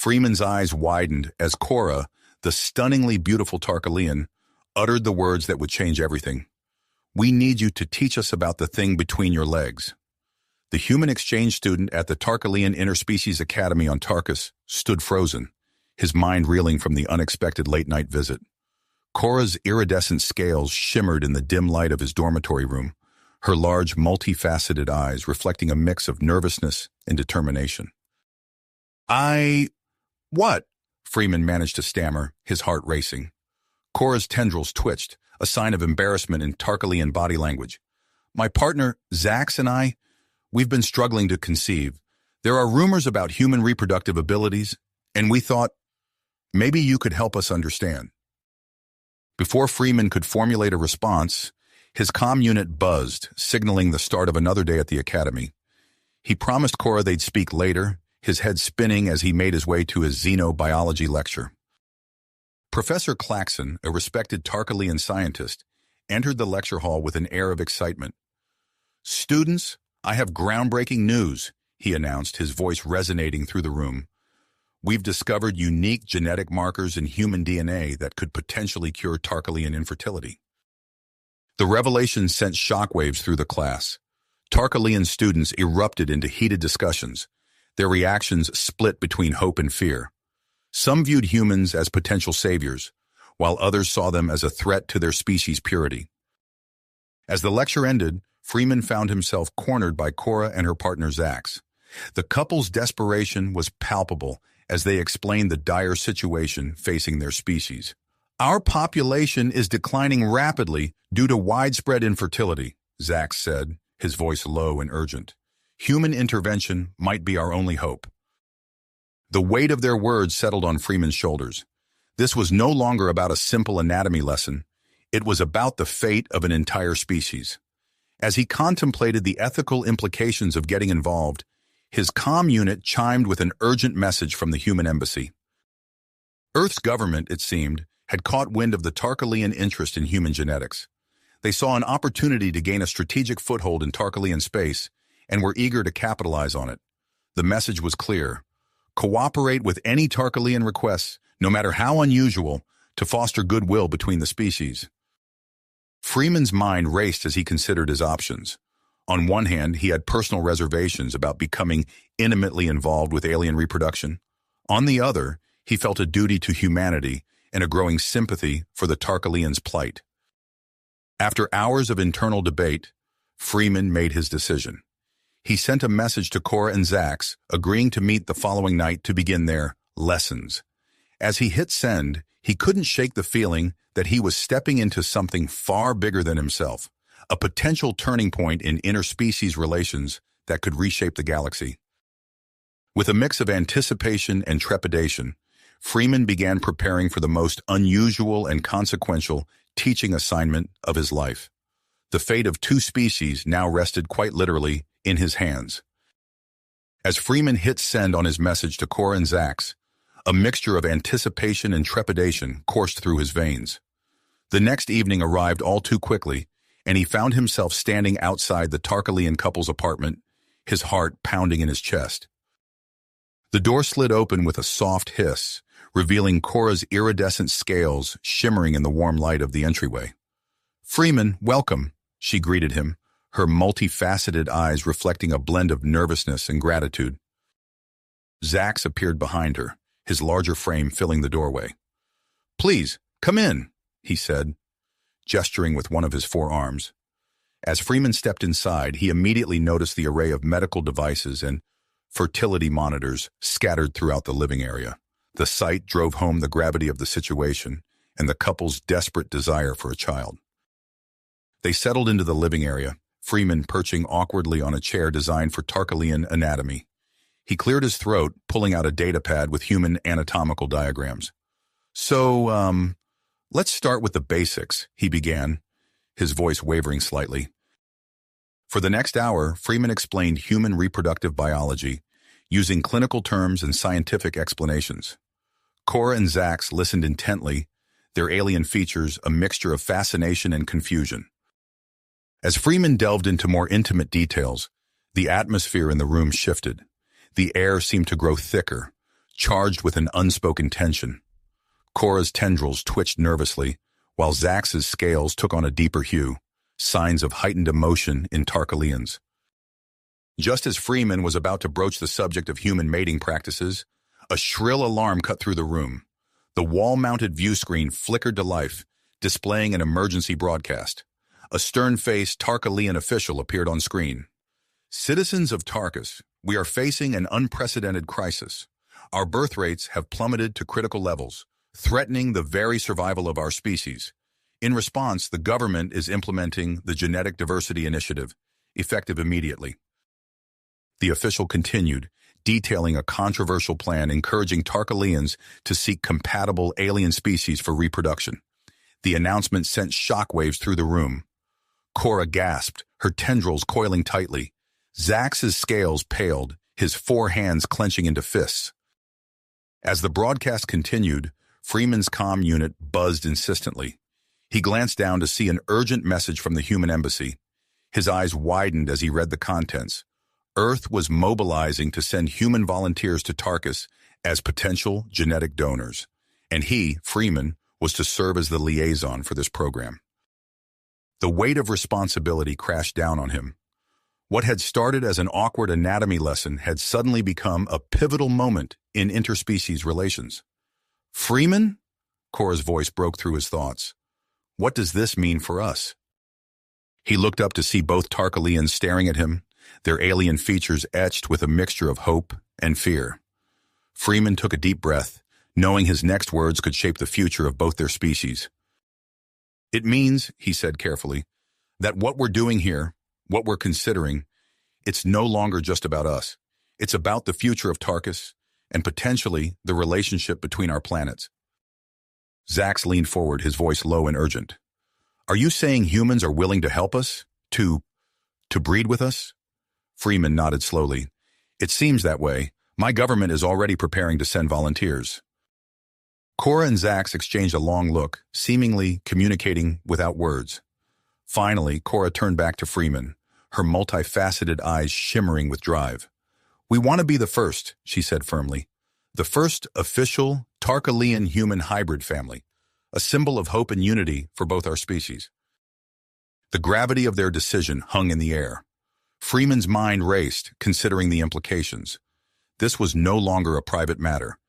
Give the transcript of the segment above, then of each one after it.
Freeman's eyes widened as Cora, the stunningly beautiful Tarkalian, uttered the words that would change everything. "We need you to teach us about the thing between your legs." The human exchange student at the Tarkalian Interspecies Academy on Tarkus stood frozen, his mind reeling from the unexpected late-night visit. Cora's iridescent scales shimmered in the dim light of his dormitory room, her large, multifaceted eyes reflecting a mix of nervousness and determination. What?" Freeman managed to stammer, his heart racing. Cora's tendrils twitched, a sign of embarrassment in Tarkalian body language. "My partner, Zax, and we've been struggling to conceive. There are rumors about human reproductive abilities, and we thought, maybe you could help us understand." Before Freeman could formulate a response, his comm unit buzzed, signaling the start of another day at the academy. He promised Cora they'd speak later, his head spinning as he made his way to his xenobiology lecture. Professor Claxon, a respected Tarkalian scientist, entered the lecture hall with an air of excitement. "Students, I have groundbreaking news," he announced, his voice resonating through the room. "We've discovered unique genetic markers in human DNA that could potentially cure Tarkalian infertility." The revelation sent shockwaves through the class. Tarkalian students erupted into heated discussions, their reactions split between hope and fear. Some viewed humans as potential saviors, while others saw them as a threat to their species' purity. As the lecture ended, Freeman found himself cornered by Cora and her partner Zax. The couple's desperation was palpable as they explained the dire situation facing their species. "Our population is declining rapidly due to widespread infertility," Zax said, his voice low and urgent. "Human intervention might be our only hope." The weight of their words settled on Freeman's shoulders. This was no longer about a simple anatomy lesson. It was about the fate of an entire species. As he contemplated the ethical implications of getting involved, his comm unit chimed with an urgent message from the human embassy. Earth's government, it seemed, had caught wind of the Tarkalian interest in human genetics. They saw an opportunity to gain a strategic foothold in Tarkalian space and were eager to capitalize on it. The message was clear. Cooperate with any Tarkalian requests, no matter how unusual, to foster goodwill between the species. Freeman's mind raced as he considered his options. On one hand, he had personal reservations about becoming intimately involved with alien reproduction. On the other, he felt a duty to humanity and a growing sympathy for the Tarkalians' plight. After hours of internal debate, Freeman made his decision. He sent a message to Cora and Zax, agreeing to meet the following night to begin their lessons. As he hit send, he couldn't shake the feeling that he was stepping into something far bigger than himself, a potential turning point in interspecies relations that could reshape the galaxy. With a mix of anticipation and trepidation, Freeman began preparing for the most unusual and consequential teaching assignment of his life. The fate of two species now rested quite literally in his hands. As Freeman hit send on his message to Cora and Zax, a mixture of anticipation and trepidation coursed through his veins. The next evening arrived all too quickly, and he found himself standing outside the Tarkalian couple's apartment, his heart pounding in his chest. The door slid open with a soft hiss, revealing Cora's iridescent scales shimmering in the warm light of the entryway. "Freeman, welcome," she greeted him, her multifaceted eyes reflecting a blend of nervousness and gratitude. Zax appeared behind her, his larger frame filling the doorway. "Please, come in," he said, gesturing with one of his forearms. As Freeman stepped inside, he immediately noticed the array of medical devices and fertility monitors scattered throughout the living area. The sight drove home the gravity of the situation and the couple's desperate desire for a child. They settled into the living area, Freeman perching awkwardly on a chair designed for Tarkalian anatomy. He cleared his throat, pulling out a datapad with human anatomical diagrams. "So, let's start with the basics," he began, his voice wavering slightly. For the next hour, Freeman explained human reproductive biology, using clinical terms and scientific explanations. Cora and Zax listened intently, their alien features a mixture of fascination and confusion. As Freeman delved into more intimate details, the atmosphere in the room shifted. The air seemed to grow thicker, charged with an unspoken tension. Cora's tendrils twitched nervously, while Zax's scales took on a deeper hue, signs of heightened emotion in Tarkalians. Just as Freeman was about to broach the subject of human mating practices, a shrill alarm cut through the room. The wall-mounted view screen flickered to life, displaying an emergency broadcast. A stern-faced Tarkalian official appeared on screen. "Citizens of Tarkus, we are facing an unprecedented crisis. Our birth rates have plummeted to critical levels, threatening the very survival of our species. In response, the government is implementing the Genetic Diversity Initiative, effective immediately." The official continued, detailing a controversial plan encouraging Tarkalians to seek compatible alien species for reproduction. The announcement sent shockwaves through the room. Cora gasped, her tendrils coiling tightly. Zax's scales paled, his four hands clenching into fists. As the broadcast continued, Freeman's comm unit buzzed insistently. He glanced down to see an urgent message from the human embassy. His eyes widened as he read the contents. Earth was mobilizing to send human volunteers to Tarkus as potential genetic donors, and he, Freeman, was to serve as the liaison for this program. The weight of responsibility crashed down on him. What had started as an awkward anatomy lesson had suddenly become a pivotal moment in interspecies relations. "Freeman?" Cora's voice broke through his thoughts. "What does this mean for us?" He looked up to see both Tarkalians staring at him, their alien features etched with a mixture of hope and fear. Freeman took a deep breath, knowing his next words could shape the future of both their species. "It means," he said carefully, "that what we're doing here, what we're considering, it's no longer just about us. It's about the future of Tarkus and potentially the relationship between our planets." Zax leaned forward, his voice low and urgent. "Are you saying humans are willing to help us? To breed with us?" Freeman nodded slowly. "It seems that way. My government is already preparing to send volunteers." Cora and Zax exchanged a long look, seemingly communicating without words. Finally, Cora turned back to Freeman, her multifaceted eyes shimmering with drive. "We want to be the first," she said firmly. "The first official Tarkalian human hybrid family, a symbol of hope and unity for both our species." The gravity of their decision hung in the air. Freeman's mind raced, considering the implications. This was no longer a private matter.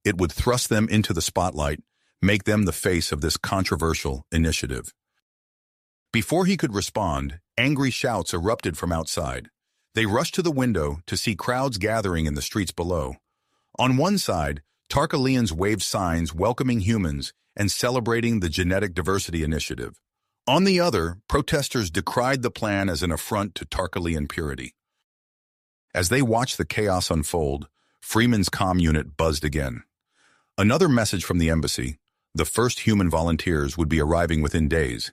It would thrust them into the spotlight, make them the face of this controversial initiative. Before he could respond, angry shouts erupted from outside. They rushed to the window to see crowds gathering in the streets below. On one side, Tarkalians waved signs welcoming humans and celebrating the Genetic Diversity Initiative. On the other, protesters decried the plan as an affront to Tarkalian purity. As they watched the chaos unfold, Freeman's comm unit buzzed again. Another message from the embassy: the first human volunteers would be arriving within days.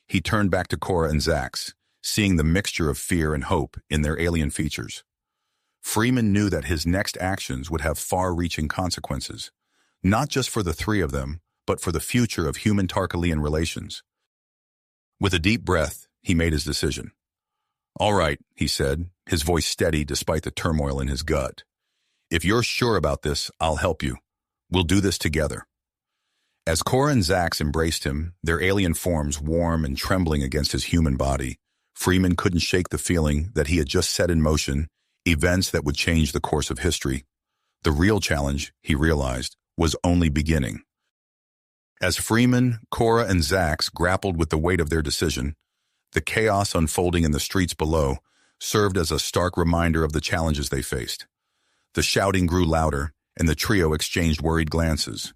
He turned back to Cora and Zax, seeing the mixture of fear and hope in their alien features. Freeman knew that his next actions would have far-reaching consequences, not just for the three of them, but for the future of human-Tarkalian relations. With a deep breath, he made his decision. "All right," he said, his voice steady despite the turmoil in his gut. "If you're sure about this, I'll help you. We'll do this together." As Cora and Zax embraced him, their alien forms warm and trembling against his human body, Freeman couldn't shake the feeling that he had just set in motion events that would change the course of history. The real challenge, he realized, was only beginning. As Freeman, Cora, and Zax grappled with the weight of their decision, the chaos unfolding in the streets below served as a stark reminder of the challenges they faced. The shouting grew louder, and the trio exchanged worried glances.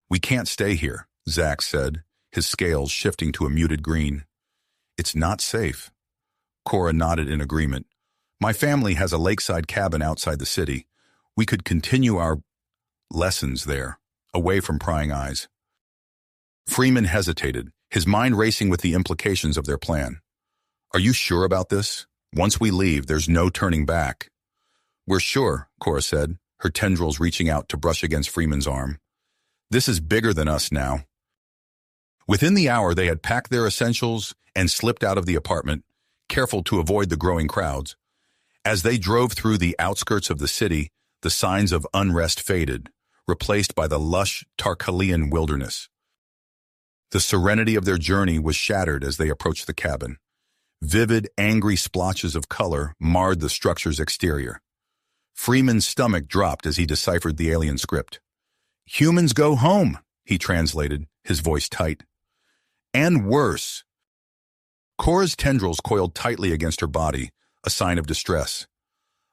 "We can't stay here," Zax said, his scales shifting to a muted green. "It's not safe." Cora nodded in agreement. "My family has a lakeside cabin outside the city. We could continue our lessons there, away from prying eyes." Freeman hesitated, his mind racing with the implications of their plan. "Are you sure about this? Once we leave, there's no turning back." "We're sure," Cora said, her tendrils reaching out to brush against Freeman's arm. "This is bigger than us now." Within the hour, they had packed their essentials and slipped out of the apartment, careful to avoid the growing crowds. As they drove through the outskirts of the city, The signs of unrest faded, replaced by the lush Tarkalian wilderness. The serenity of their journey was shattered as they approached the cabin. Vivid, angry splotches of color marred the structure's exterior. Freeman's stomach dropped as he deciphered the alien script. "Humans go home," he translated, his voice tight. "And worse." Cora's tendrils coiled tightly against her body, a sign of distress.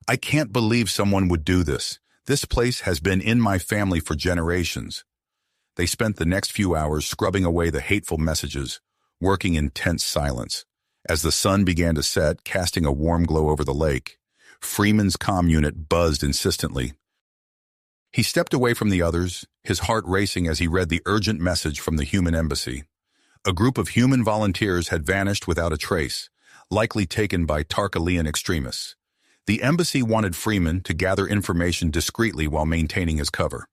"I can't believe someone would do this. This place has been in my family for generations." They spent the next few hours scrubbing away the hateful messages, working in tense silence. As the sun began to set, casting a warm glow over the lake, Freeman's comm unit buzzed insistently. He stepped away from the others, his heart racing as he read the urgent message from the human embassy. A group of human volunteers had vanished without a trace, likely taken by Tarkalian extremists. The embassy wanted Freeman to gather information discreetly while maintaining his cover.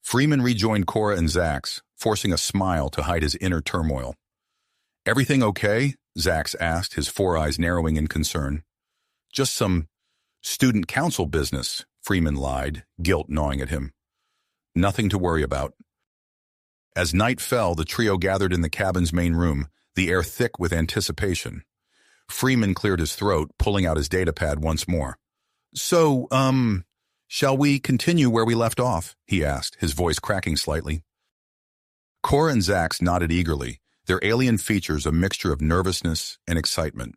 Freeman rejoined Cora and Zax, forcing a smile to hide his inner turmoil. "Everything okay?" Zax asked, his four eyes narrowing in concern. "Just some student council business," Freeman lied, guilt gnawing at him. "Nothing to worry about." As night fell, the trio gathered in the cabin's main room, the air thick with anticipation. Freeman cleared his throat, pulling out his datapad once more. "So, shall we continue where we left off?" he asked, his voice cracking slightly. Cora and Zax nodded eagerly, their alien features a mixture of nervousness and excitement.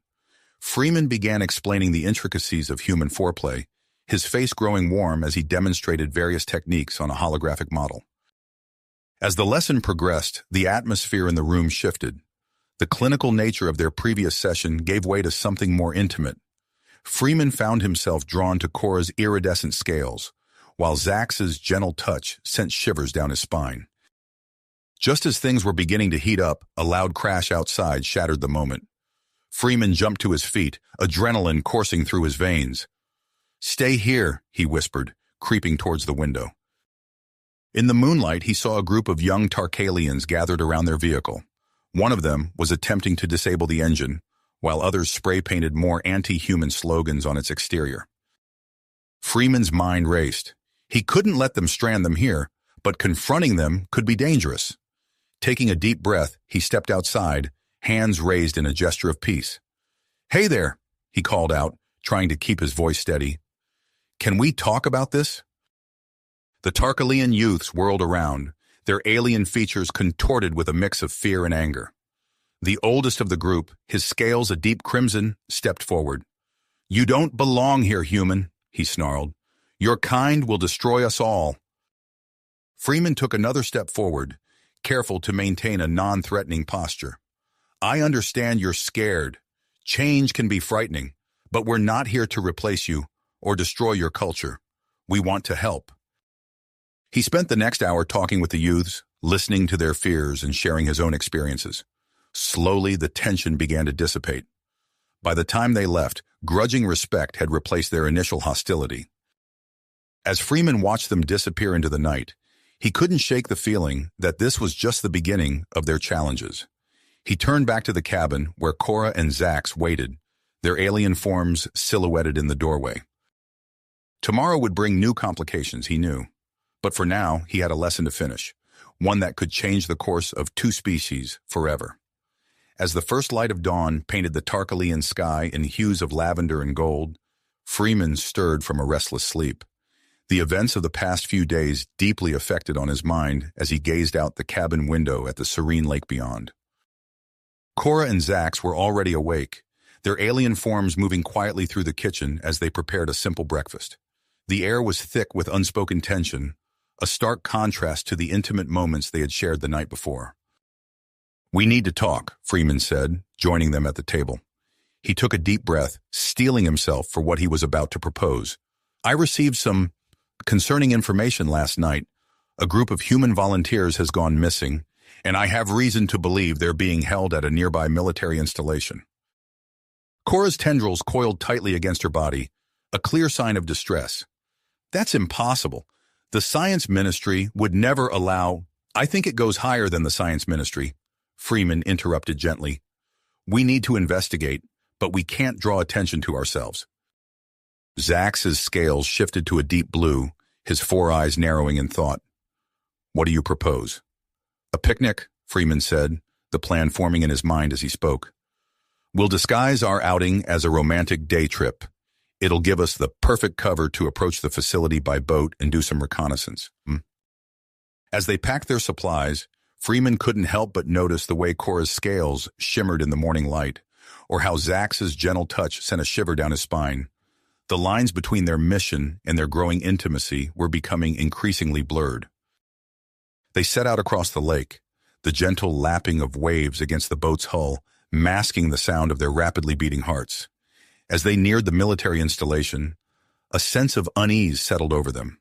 Freeman began explaining the intricacies of human foreplay, his face growing warm as he demonstrated various techniques on a holographic model. As the lesson progressed, the atmosphere in the room shifted. The clinical nature of their previous session gave way to something more intimate. Freeman found himself drawn to Cora's iridescent scales, while Zax's gentle touch sent shivers down his spine. Just as things were beginning to heat up, a loud crash outside shattered the moment. Freeman jumped to his feet, adrenaline coursing through his veins. "Stay here," he whispered, creeping towards the window. In the moonlight, he saw a group of young Tarkalians gathered around their vehicle. One of them was attempting to disable the engine, while others spray-painted more anti-human slogans on its exterior. Freeman's mind raced. He couldn't let them strand them here, but confronting them could be dangerous. Taking a deep breath, he stepped outside, hands raised in a gesture of peace. "Hey there," he called out, trying to keep his voice steady. "Can we talk about this?" The Tarkalian youths whirled around, their alien features contorted with a mix of fear and anger. The oldest of the group, his scales a deep crimson, stepped forward. "You don't belong here, human," he snarled. "Your kind will destroy us all." Freeman took another step forward, careful to maintain a non-threatening posture. "I understand you're scared. Change can be frightening, but we're not here to replace you or destroy your culture. We want to help." He spent the next hour talking with the youths, listening to their fears and sharing his own experiences. Slowly, the tension began to dissipate. By the time they left, grudging respect had replaced their initial hostility. As Freeman watched them disappear into the night, he couldn't shake the feeling that this was just the beginning of their challenges. He turned back to the cabin where Cora and Zax waited, their alien forms silhouetted in the doorway. Tomorrow would bring new complications, he knew. But for now, he had a lesson to finish, one that could change the course of two species forever. As the first light of dawn painted the Tarkalian sky in hues of lavender and gold, Freeman stirred from a restless sleep. The events of the past few days deeply affected on his mind as he gazed out the cabin window at the serene lake beyond. Cora and Zax were already awake, their alien forms moving quietly through the kitchen as they prepared a simple breakfast. The air was thick with unspoken tension, a stark contrast to the intimate moments they had shared the night before. "We need to talk," Freeman said, joining them at the table. He took a deep breath, steeling himself for what he was about to propose. "I received some concerning information last night. A group of human volunteers has gone missing, and I have reason to believe they're being held at a nearby military installation." Cora's tendrils coiled tightly against her body, a clear sign of distress. "That's impossible. The science ministry would never allow—" "I think it goes higher than the science ministry," Freeman interrupted gently. "We need to investigate, but we can't draw attention to ourselves." Zax's scales shifted to a deep blue, his four eyes narrowing in thought. "What do you propose?" "A picnic," Freeman said, the plan forming in his mind as he spoke. "We'll disguise our outing as a romantic day trip. It'll give us the perfect cover to approach the facility by boat and do some reconnaissance." As they packed their supplies, Freeman couldn't help but notice the way Cora's scales shimmered in the morning light, or how Zax's gentle touch sent a shiver down his spine. The lines between their mission and their growing intimacy were becoming increasingly blurred. They set out across the lake, the gentle lapping of waves against the boat's hull masking the sound of their rapidly beating hearts. As they neared the military installation, a sense of unease settled over them.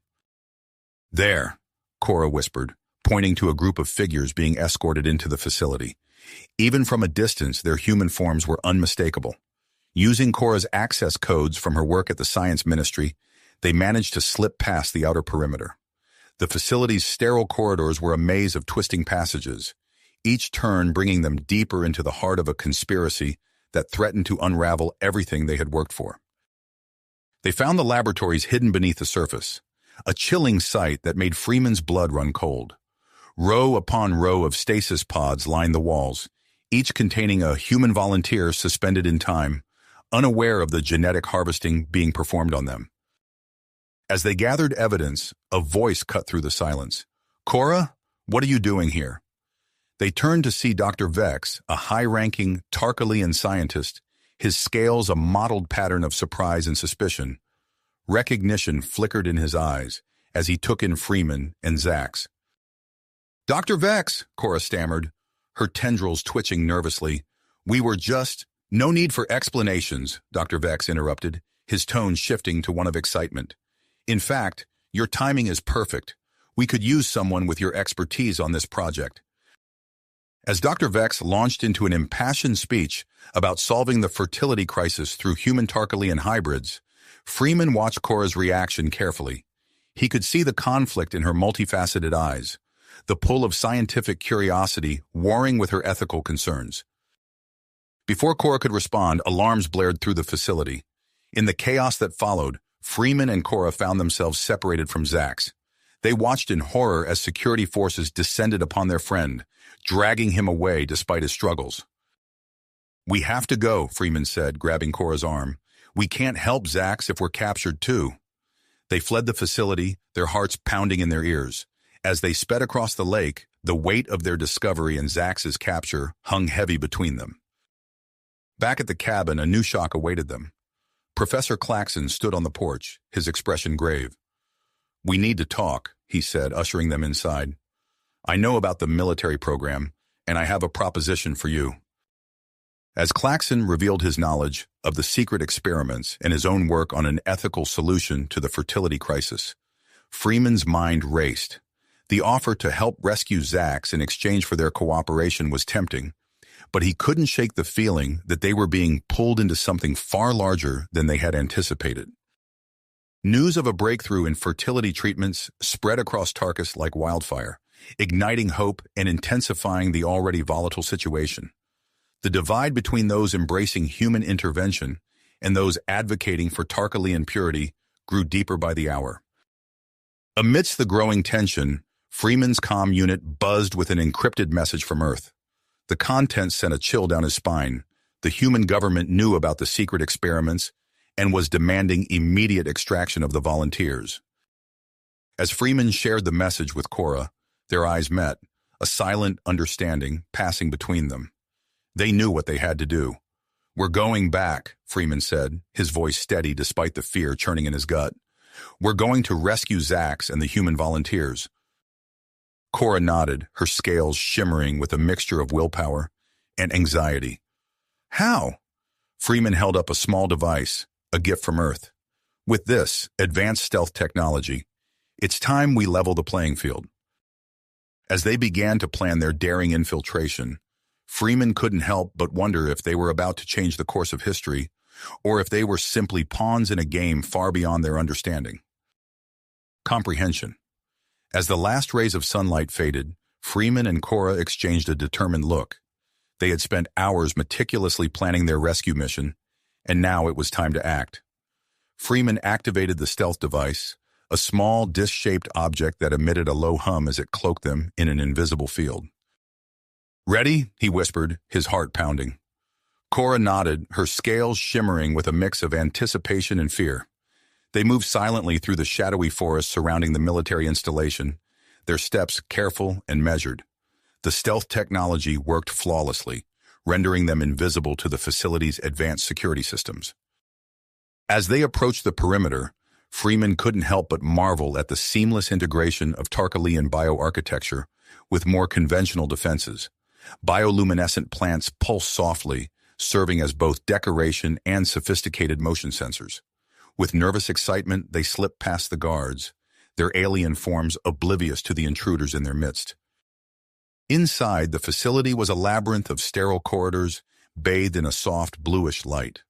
"There," Cora whispered, pointing to a group of figures being escorted into the facility. Even from a distance, their human forms were unmistakable. Using Cora's access codes from her work at the Science Ministry, they managed to slip past the outer perimeter. The facility's sterile corridors were a maze of twisting passages, each turn bringing them deeper into the heart of a conspiracy that threatened to unravel everything they had worked for. They found the laboratories hidden beneath the surface, a chilling sight that made Freeman's blood run cold. Row upon row of stasis pods lined the walls, each containing a human volunteer suspended in time, unaware of the genetic harvesting being performed on them. As they gathered evidence, a voice cut through the silence. "Cora, what are you doing here?" They turned to see Dr. Vex, a high-ranking Tarkalian scientist, his scales a mottled pattern of surprise and suspicion. Recognition flickered in his eyes as he took in Freeman and Zax. "Dr. Vex," Cora stammered, her tendrils twitching nervously. "We were just—" "No need for explanations," Dr. Vex interrupted, his tone shifting to one of excitement. "In fact, your timing is perfect. We could use someone with your expertise on this project." As Dr. Vex launched into an impassioned speech about solving the fertility crisis through human Tarkalian hybrids, Freeman watched Cora's reaction carefully. He could see the conflict in her multifaceted eyes, the pull of scientific curiosity warring with her ethical concerns. Before Cora could respond, alarms blared through the facility. In the chaos that followed, Freeman and Cora found themselves separated from Zax. They watched in horror as security forces descended upon their friend, dragging him away despite his struggles. "We have to go," Freeman said, grabbing Cora's arm. "We can't help Zax if we're captured too." They fled the facility, their hearts pounding in their ears. As they sped across the lake, the weight of their discovery and Zax's capture hung heavy between them. Back at the cabin, a new shock awaited them. Professor Claxon stood on the porch, his expression grave. "We need to talk," he said, ushering them inside. "I know about the military program, and I have a proposition for you." As Claxon revealed his knowledge of the secret experiments and his own work on an ethical solution to the fertility crisis, Freeman's mind raced. The offer to help rescue Zax in exchange for their cooperation was tempting, but he couldn't shake the feeling that they were being pulled into something far larger than they had anticipated. News of a breakthrough in fertility treatments spread across Tarkus like wildfire, igniting hope and intensifying the already volatile situation. The divide between those embracing human intervention and those advocating for Tarkalian purity grew deeper by the hour. Amidst the growing tension, Freeman's comm unit buzzed with an encrypted message from Earth. The content sent a chill down his spine. The human government knew about the secret experiments and was demanding immediate extraction of the volunteers. As Freeman shared the message with Cora, their eyes met, a silent understanding passing between them. They knew what they had to do. "We're going back," Freeman said, his voice steady despite the fear churning in his gut. "We're going to rescue Zax and the human volunteers." Cora nodded, her scales shimmering with a mixture of willpower and anxiety. "How?" Freeman held up a small device, a gift from Earth. "With this advanced stealth technology, it's time we level the playing field." As they began to plan their daring infiltration, Freeman couldn't help but wonder if they were about to change the course of history, or if they were simply pawns in a game far beyond their understanding. Comprehension. As the last rays of sunlight faded, Freeman and Cora exchanged a determined look. They had spent hours meticulously planning their rescue mission, and now it was time to act. Freeman activated the stealth device, a small disc-shaped object that emitted a low hum as it cloaked them in an invisible field. "Ready?" he whispered, his heart pounding. Cora nodded, her scales shimmering with a mix of anticipation and fear. They moved silently through the shadowy forest surrounding the military installation, their steps careful and measured. The stealth technology worked flawlessly, rendering them invisible to the facility's advanced security systems. As they approached the perimeter, Freeman couldn't help but marvel at the seamless integration of Tarkalian bioarchitecture with more conventional defenses. Bioluminescent plants pulse softly, serving as both decoration and sophisticated motion sensors. With nervous excitement, they slipped past the guards, their alien forms oblivious to the intruders in their midst. Inside, the facility was a labyrinth of sterile corridors, bathed in a soft, bluish light.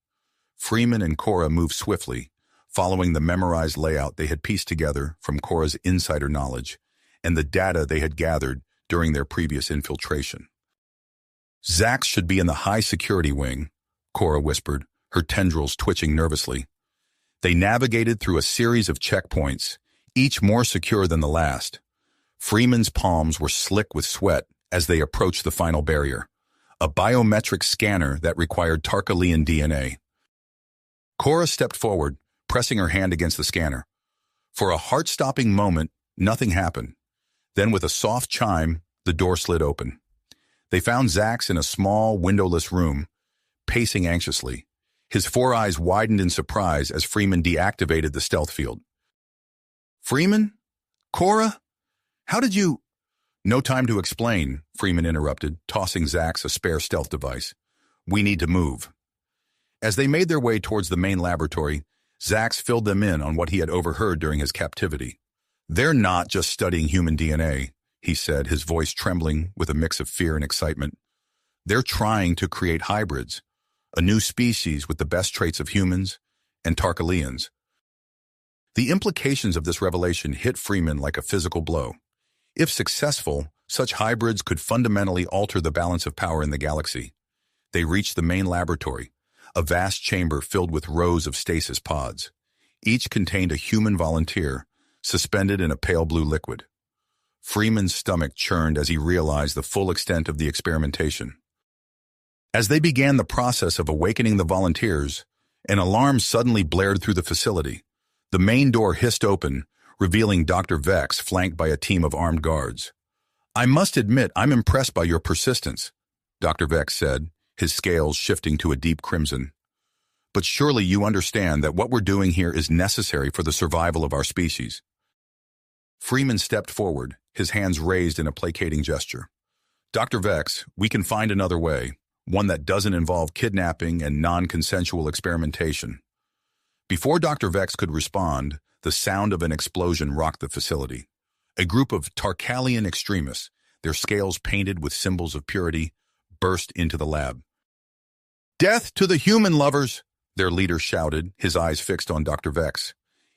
Freeman and Cora moved swiftly, following the memorized layout they had pieced together from Cora's insider knowledge and the data they had gathered during their previous infiltration. "Zax should be in the high-security wing," Cora whispered, her tendrils twitching nervously. They navigated through a series of checkpoints, each more secure than the last. Freeman's palms were slick with sweat as they approached the final barrier, a biometric scanner that required Tarkalian DNA. Cora stepped forward, pressing her hand against the scanner. For a heart-stopping moment, nothing happened. Then with a soft chime, the door slid open. They found Zax in a small, windowless room, pacing anxiously. His four eyes widened in surprise as Freeman deactivated the stealth field. "Freeman? Cora? How did you—" "No time to explain," Freeman interrupted, tossing Zax a spare stealth device. "We need to move." As they made their way towards the main laboratory, Zax filled them in on what he had overheard during his captivity. "They're not just studying human DNA," he said, his voice trembling with a mix of fear and excitement. "They're trying to create hybrids, a new species with the best traits of humans and Tarkalians." The implications of this revelation hit Freeman like a physical blow. If successful, such hybrids could fundamentally alter the balance of power in the galaxy. They reached the main laboratory, a vast chamber filled with rows of stasis pods. Each contained a human volunteer, suspended in a pale blue liquid. Freeman's stomach churned as he realized the full extent of the experimentation. As they began the process of awakening the volunteers, an alarm suddenly blared through the facility. The main door hissed open, revealing Dr. Vex flanked by a team of armed guards. "I must admit, I'm impressed by your persistence," Dr. Vex said, his scales shifting to a deep crimson. "But surely you understand that what we're doing here is necessary for the survival of our species." Freeman stepped forward, his hands raised in a placating gesture. "Dr. Vex, we can find another way, one that doesn't involve kidnapping and non-consensual experimentation." Before Dr. Vex could respond, the sound of an explosion rocked the facility. A group of Tarkalian extremists, their scales painted with symbols of purity, burst into the lab. "Death to the human lovers!" their leader shouted, his eyes fixed on Dr. Vex.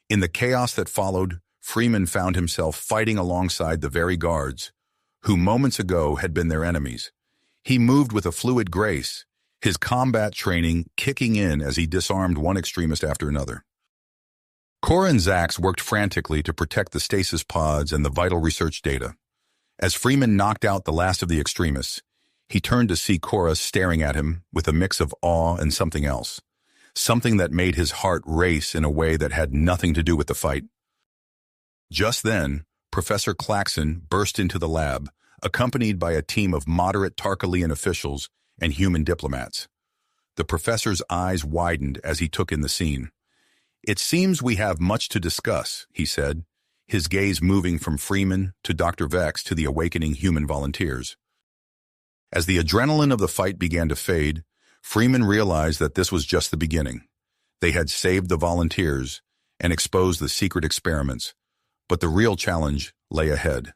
In the chaos that followed, Freeman found himself fighting alongside the very guards, who moments ago had been their enemies. He moved with a fluid grace, his combat training kicking in as he disarmed one extremist after another. Cora and Zax worked frantically to protect the stasis pods and the vital research data. As Freeman knocked out the last of the extremists, he turned to see Cora staring at him with a mix of awe and something else, something that made his heart race in a way that had nothing to do with the fight. Just then, Professor Claxon burst into the lab, accompanied by a team of moderate Tarkalian officials and human diplomats. The professor's eyes widened as he took in the scene. "It seems we have much to discuss," he said, his gaze moving from Freeman to Dr. Vex to the awakening human volunteers. As the adrenaline of the fight began to fade, Freeman realized that this was just the beginning. They had saved the volunteers and exposed the secret experiments, but the real challenge lay ahead.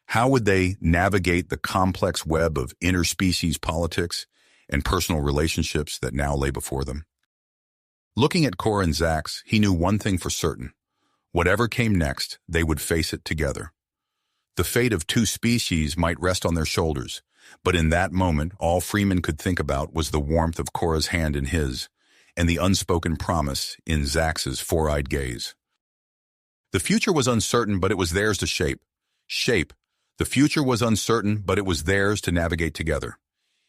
How would they navigate the complex web of interspecies politics and personal relationships that now lay before them? Looking at Cora and Zax, he knew one thing for certain. Whatever came next, they would face it together. The fate of two species might rest on their shoulders, but in that moment, all Freeman could think about was the warmth of Cora's hand in his, and the unspoken promise in Zax's four-eyed gaze. The future was uncertain, but it was theirs to shape. The future was uncertain, but it was theirs to navigate together.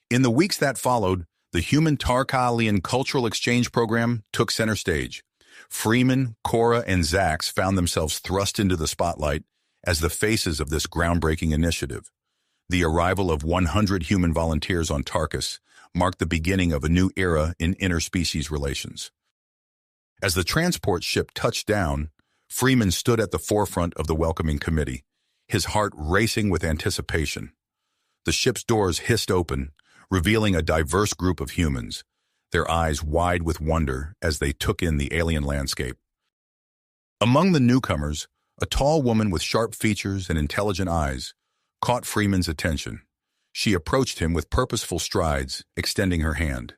In the weeks that followed, the human Tarkalian cultural exchange program took center stage. Freeman, Cora, and Zax found themselves thrust into the spotlight as the faces of this groundbreaking initiative. The arrival of 100 human volunteers on Tarkus marked the beginning of a new era in interspecies relations. As the transport ship touched down, Freeman stood at the forefront of the welcoming committee, his heart racing with anticipation. The ship's doors hissed open, revealing a diverse group of humans, their eyes wide with wonder as they took in the alien landscape. Among the newcomers, a tall woman with sharp features and intelligent eyes caught Freeman's attention. She approached him with purposeful strides, extending her hand.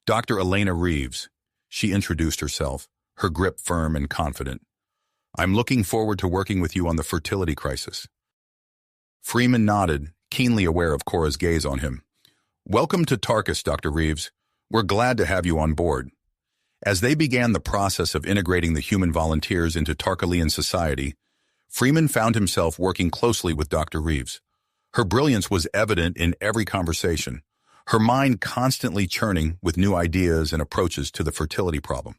Dr. Elena Reeves, she introduced herself, her grip firm and confident. I'm looking forward to working with you on the fertility crisis. Freeman nodded, keenly aware of Cora's gaze on him. Welcome to Tarkus, Dr. Reeves. We're glad to have you on board. As they began the process of integrating the human volunteers into Tarkalian society, Freeman found himself working closely with Dr. Reeves. Her brilliance was evident in every conversation, her mind constantly churning with new ideas and approaches to the fertility problem.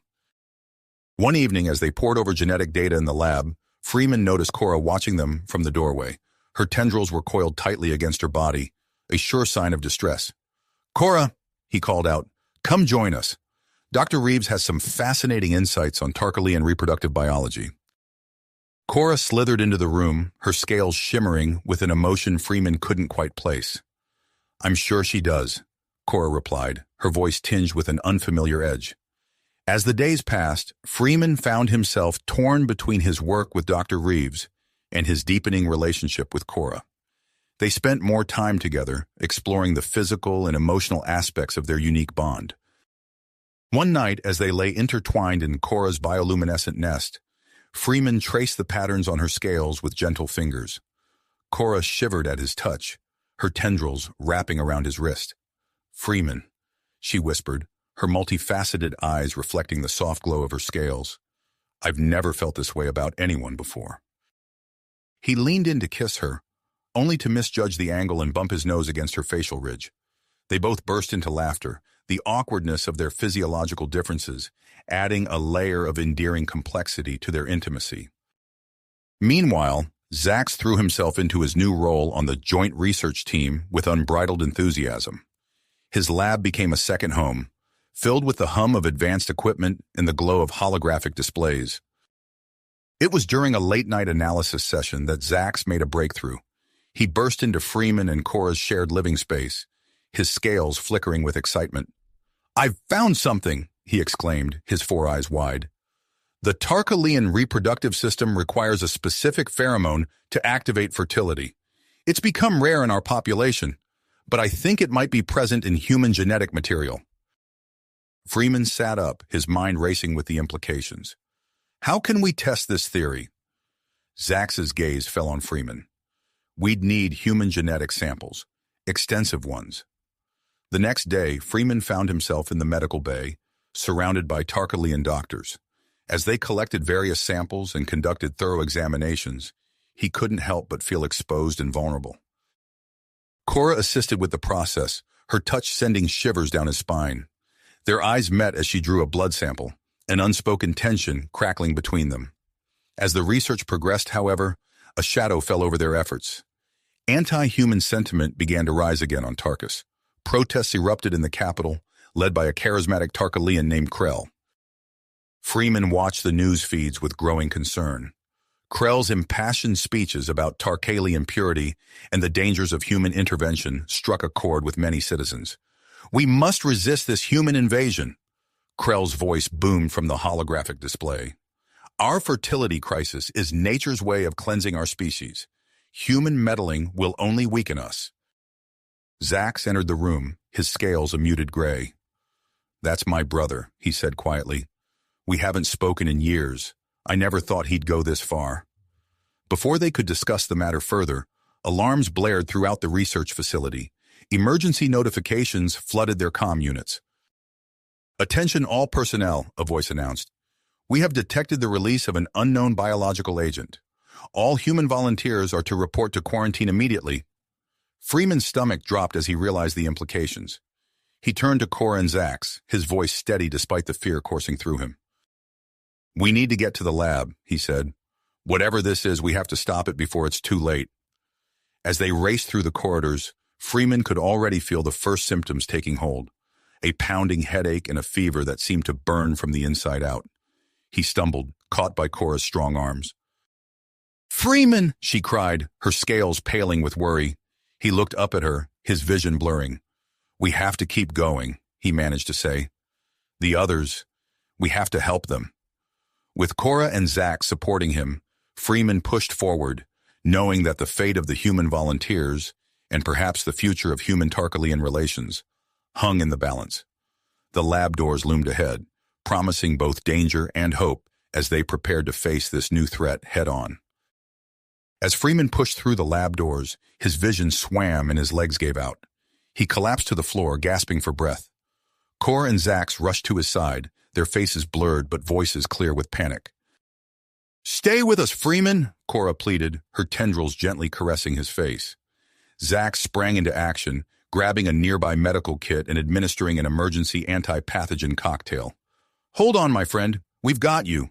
One evening, as they pored over genetic data in the lab, Freeman noticed Cora watching them from the doorway. Her tendrils were coiled tightly against her body, a sure sign of distress. Cora, he called out, come join us. Dr. Reeves has some fascinating insights on Tarkalian reproductive biology. Cora slithered into the room, her scales shimmering with an emotion Freeman couldn't quite place. I'm sure she does, Cora replied, her voice tinged with an unfamiliar edge. As the days passed, Freeman found himself torn between his work with Dr. Reeves and his deepening relationship with Cora. They spent more time together, exploring the physical and emotional aspects of their unique bond. One night, as they lay intertwined in Cora's bioluminescent nest, Freeman traced the patterns on her scales with gentle fingers. Cora shivered at his touch, her tendrils wrapping around his wrist. Freeman, she whispered, her multifaceted eyes reflecting the soft glow of her scales. I've never felt this way about anyone before. He leaned in to kiss her, only to misjudge the angle and bump his nose against her facial ridge. They both burst into laughter, the awkwardness of their physiological differences adding a layer of endearing complexity to their intimacy. Meanwhile, Zax threw himself into his new role on the joint research team with unbridled enthusiasm. His lab became a second home, filled with the hum of advanced equipment and the glow of holographic displays. It was during a late-night analysis session that Zax made a breakthrough. He burst into Freeman and Cora's shared living space, his scales flickering with excitement. I've found something, he exclaimed, his four eyes wide. The Tarkalian reproductive system requires a specific pheromone to activate fertility. It's become rare in our population, but I think it might be present in human genetic material. Freeman sat up, his mind racing with the implications. How can we test this theory? Zax's gaze fell on Freeman. We'd need human genetic samples, extensive ones. The next day, Freeman found himself in the medical bay, surrounded by Tarkalian doctors. As they collected various samples and conducted thorough examinations, he couldn't help but feel exposed and vulnerable. Cora assisted with the process, her touch sending shivers down his spine. Their eyes met as she drew a blood sample, an unspoken tension crackling between them. As the research progressed, however, a shadow fell over their efforts. Anti-human sentiment began to rise again on Tarkus. Protests erupted in the capital, led by a charismatic Tarkalian named Krell. Freeman watched the news feeds with growing concern. Krell's impassioned speeches about Tarkalian purity and the dangers of human intervention struck a chord with many citizens. We must resist this human invasion, Krell's voice boomed from the holographic display. Our fertility crisis is nature's way of cleansing our species. Human meddling will only weaken us. Zax entered the room, his scales a muted gray. That's my brother, he said quietly. We haven't spoken in years. I never thought he'd go this far. Before they could discuss the matter further, alarms blared throughout the research facility. Emergency notifications flooded their comm units. "Attention all personnel," a voice announced. "We have detected the release of an unknown biological agent. All human volunteers are to report to quarantine immediately." Freeman's stomach dropped as he realized the implications. He turned to Cora and Zax, his voice steady despite the fear coursing through him. "We need to get to the lab," he said. "Whatever this is, we have to stop it before it's too late." As they raced through the corridors, Freeman could already feel the first symptoms taking hold, a pounding headache and a fever that seemed to burn from the inside out. He stumbled, caught by Cora's strong arms. "Freeman!" she cried, her scales paling with worry. He looked up at her, his vision blurring. "We have to keep going," he managed to say. "The others, we have to help them." With Cora and Zax supporting him, Freeman pushed forward, knowing that the fate of the human volunteers, and perhaps the future of human-Tarkalian relations, hung in the balance. The lab doors loomed ahead, promising both danger and hope as they prepared to face this new threat head-on. As Freeman pushed through the lab doors, his vision swam and his legs gave out. He collapsed to the floor, gasping for breath. Cora and Zax rushed to his side, their faces blurred but voices clear with panic. "Stay with us, Freeman," Cora pleaded, her tendrils gently caressing his face. Zax sprang into action, grabbing a nearby medical kit and administering an emergency anti-pathogen cocktail. "Hold on, my friend. We've got you."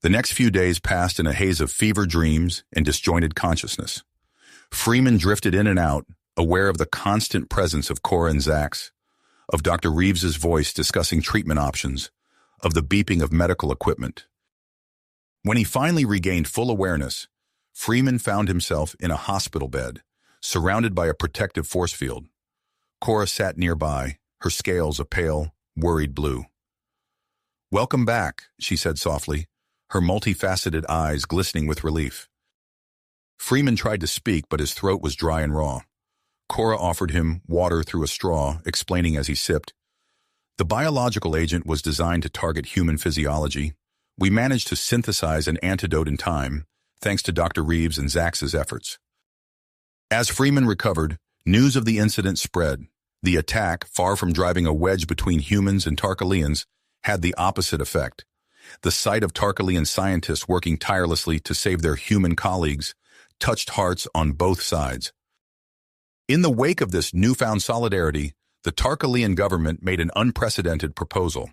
The next few days passed in a haze of fever dreams and disjointed consciousness. Freeman drifted in and out, aware of the constant presence of Cora and Zax, of Dr. Reeves's voice discussing treatment options, of the beeping of medical equipment. When he finally regained full awareness, Freeman found himself in a hospital bed, surrounded by a protective force field. Cora sat nearby, her scales a pale, worried blue. "Welcome back," she said softly, her multifaceted eyes glistening with relief. Freeman tried to speak, but his throat was dry and raw. Cora offered him water through a straw, explaining as he sipped. "The biological agent was designed to target human physiology. We managed to synthesize an antidote in time, thanks to Dr. Reeves and Zax's efforts." As Freeman recovered, news of the incident spread. The attack, far from driving a wedge between humans and Tarkalians, had the opposite effect. The sight of Tarkalian scientists working tirelessly to save their human colleagues touched hearts on both sides. In the wake of this newfound solidarity, the Tarkalian government made an unprecedented proposal.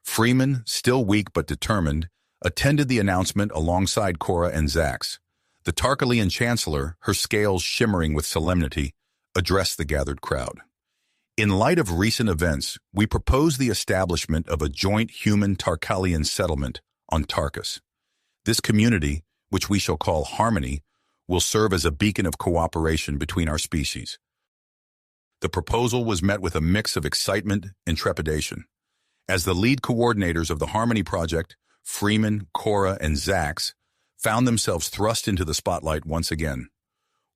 Freeman, still weak but determined, attended the announcement alongside Cora and Zax. The Tarkalian chancellor, her scales shimmering with solemnity, addressed the gathered crowd. "In light of recent events, we propose the establishment of a joint human-Tarkalian settlement on Tarkus. This community, which we shall call Harmony, will serve as a beacon of cooperation between our species." The proposal was met with a mix of excitement and trepidation. As the lead coordinators of the Harmony Project, Freeman, Cora, and Zax found themselves thrust into the spotlight once again.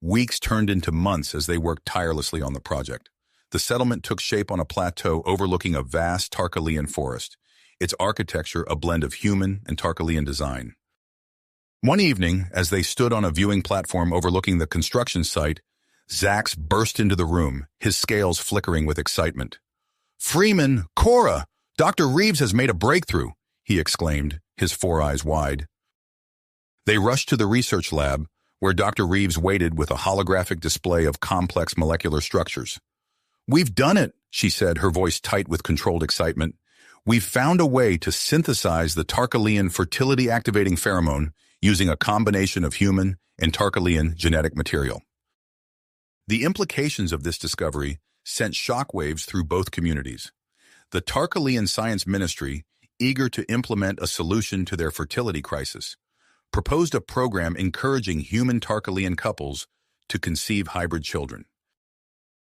Weeks turned into months as they worked tirelessly on the project. The settlement took shape on a plateau overlooking a vast Tarkalian forest, its architecture a blend of human and Tarkalian design. One evening, as they stood on a viewing platform overlooking the construction site, Zax burst into the room, his scales flickering with excitement. "Freeman, Cora, Dr. Reeves has made a breakthrough," he exclaimed, his four eyes wide. They rushed to the research lab, where Dr. Reeves waited with a holographic display of complex molecular structures. "We've done it," she said, her voice tight with controlled excitement. "We've found a way to synthesize the Tarkalian fertility-activating pheromone using a combination of human and Tarkalian genetic material." The implications of this discovery sent shockwaves through both communities. The Tarkalian Science Ministry, eager to implement a solution to their fertility crisis, proposed a program encouraging human Tarkalian couples to conceive hybrid children.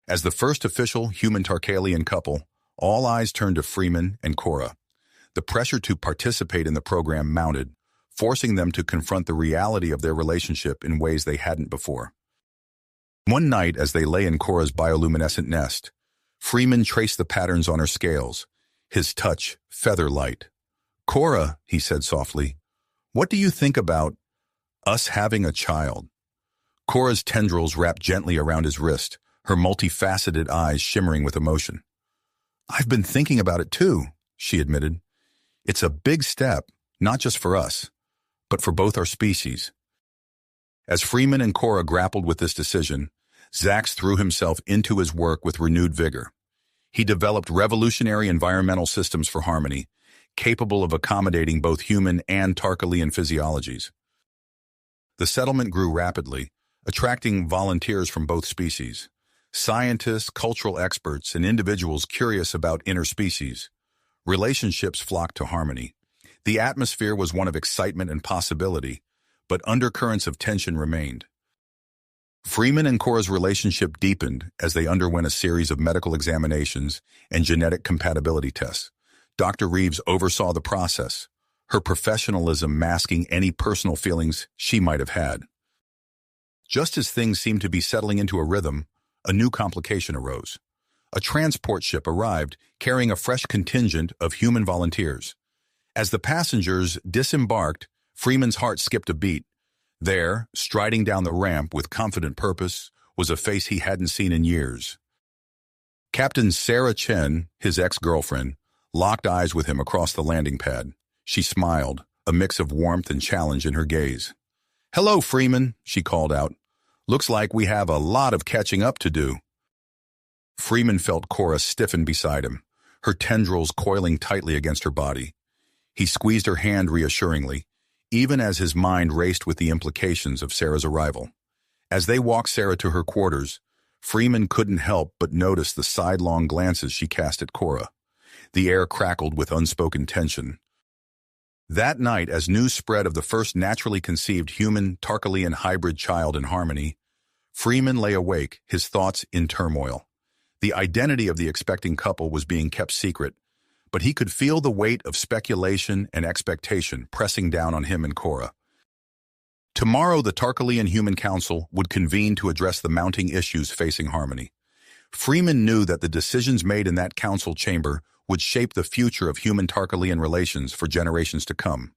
As the first official human Tarkalian couple, all eyes turned to Freeman and Cora. The pressure to participate in the program mounted, forcing them to confront the reality of their relationship in ways they hadn't before. One night, as they lay in Cora's bioluminescent nest, Freeman traced the patterns on her scales, his touch feather-light. "Cora," he said softly, "what do you think about us having a child?" Cora's tendrils wrapped gently around his wrist, her multifaceted eyes shimmering with emotion. I've been thinking about it too, she admitted. It's a big step, not just for us, but for both our species. As Freeman and Cora grappled with this decision, Zax threw himself into his work with renewed vigor. He developed revolutionary environmental systems for harmony, capable of accommodating both human and Tarkalian physiologies. The settlement grew rapidly, attracting volunteers from both species. Scientists, cultural experts, and individuals curious about interspecies. Relationships flocked to harmony. The atmosphere was one of excitement and possibility, but undercurrents of tension remained. Freeman and Cora's relationship deepened as they underwent a series of medical examinations and genetic compatibility tests. Dr. Reeves oversaw the process, her professionalism masking any personal feelings she might have had. Just as things seemed to be settling into a rhythm, a new complication arose. A transport ship arrived, carrying a fresh contingent of human volunteers. As the passengers disembarked, Freeman's heart skipped a beat. There, striding down the ramp with confident purpose, was a face he hadn't seen in years. Captain Sarah Chen, his ex-girlfriend, locked eyes with him across the landing pad. She smiled, a mix of warmth and challenge in her gaze. "Hello, Freeman," she called out. "Looks like we have a lot of catching up to do." Freeman felt Cora stiffen beside him, her tendrils coiling tightly against her body. He squeezed her hand reassuringly, even as his mind raced with the implications of Sarah's arrival. As they walked Sarah to her quarters, Freeman couldn't help but notice the sidelong glances she cast at Cora. The air crackled with unspoken tension. That night, as news spread of the first naturally conceived human Tarkalian hybrid child in harmony, Freeman lay awake, his thoughts in turmoil. The identity of the expecting couple was being kept secret, but he could feel the weight of speculation and expectation pressing down on him and Cora. Tomorrow, the Tarkalian Human Council would convene to address the mounting issues facing harmony. Freeman knew that the decisions made in that council chamber would shape the future of human Tarkalian relations for generations to come.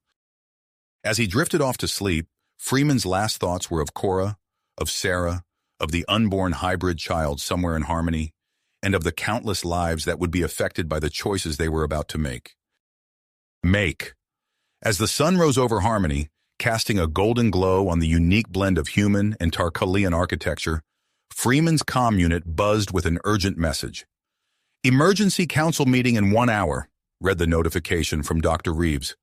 As he drifted off to sleep, Freeman's last thoughts were of Cora, of Sarah, of the unborn hybrid child somewhere in harmony, and of the countless lives that would be affected by the choices they were about to make. As the sun rose over harmony, casting a golden glow on the unique blend of human and Tarkalian architecture, Freeman's comm unit buzzed with an urgent message. "Emergency council meeting in 1 hour," read the notification from Dr. Reeves.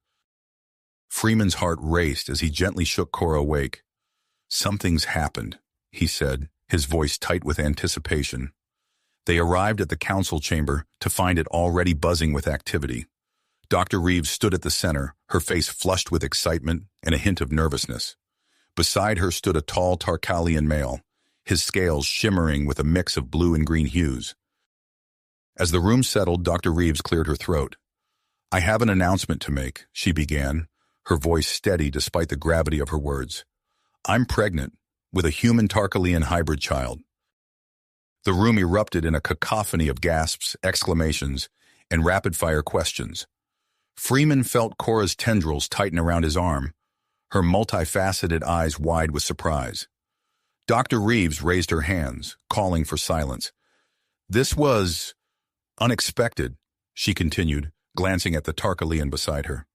Freeman's heart raced as he gently shook Cora awake. "Something's happened," he said, his voice tight with anticipation. They arrived at the council chamber to find it already buzzing with activity. Dr. Reeves stood at the center, her face flushed with excitement and a hint of nervousness. Beside her stood a tall Tarkalian male, his scales shimmering with a mix of blue and green hues. As the room settled, Dr. Reeves cleared her throat. "I have an announcement to make," she began, her voice steady despite the gravity of her words. "I'm pregnant with a human Tarkalian hybrid child." The room erupted in a cacophony of gasps, exclamations, and rapid-fire questions. Freeman felt Cora's tendrils tighten around his arm, her multifaceted eyes wide with surprise. Dr. Reeves raised her hands, calling for silence. "This was unexpected," she continued, glancing at the Tarkalian beside her.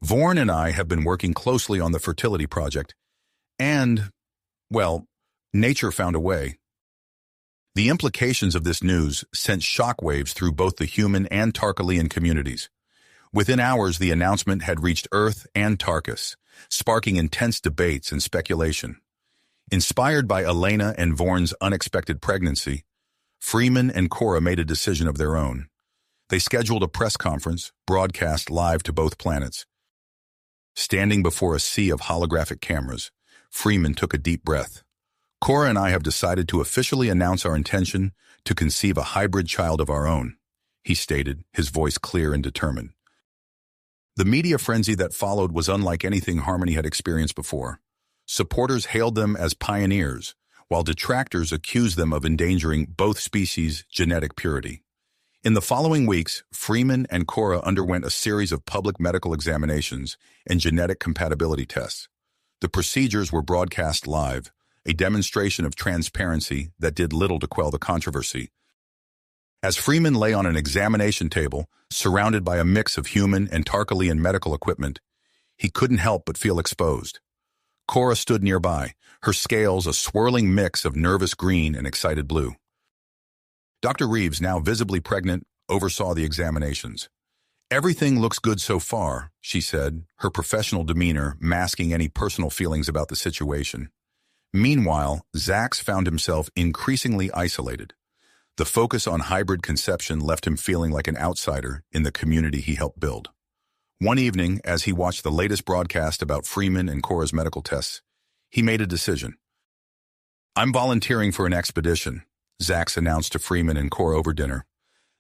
"Vorn and I have been working closely on the fertility project, and, well, nature found a way." The implications of this news sent shockwaves through both the human and Tarkalian communities. Within hours, the announcement had reached Earth and Tarkus, sparking intense debates and speculation. Inspired by Elena and Vorn's unexpected pregnancy, Freeman and Cora made a decision of their own. They scheduled a press conference, broadcast live to both planets. Standing before a sea of holographic cameras, Freeman took a deep breath. "Cora and I have decided to officially announce our intention to conceive a hybrid child of our own," he stated, his voice clear and determined. The media frenzy that followed was unlike anything Harmony had experienced before. Supporters hailed them as pioneers, while detractors accused them of endangering both species' genetic purity. In the following weeks, Freeman and Cora underwent a series of public medical examinations and genetic compatibility tests. The procedures were broadcast live, a demonstration of transparency that did little to quell the controversy. As Freeman lay on an examination table, surrounded by a mix of human and Tarkalian medical equipment, he couldn't help but feel exposed. Cora stood nearby, her scales a swirling mix of nervous green and excited blue. Dr. Reeves, now visibly pregnant, oversaw the examinations. "Everything looks good so far," she said, her professional demeanor masking any personal feelings about the situation. Meanwhile, Zax found himself increasingly isolated. The focus on hybrid conception left him feeling like an outsider in the community he helped build. One evening, as he watched the latest broadcast about Freeman and Cora's medical tests, he made a decision. "I'm volunteering for an expedition," Zax announced to Freeman and Cora over dinner.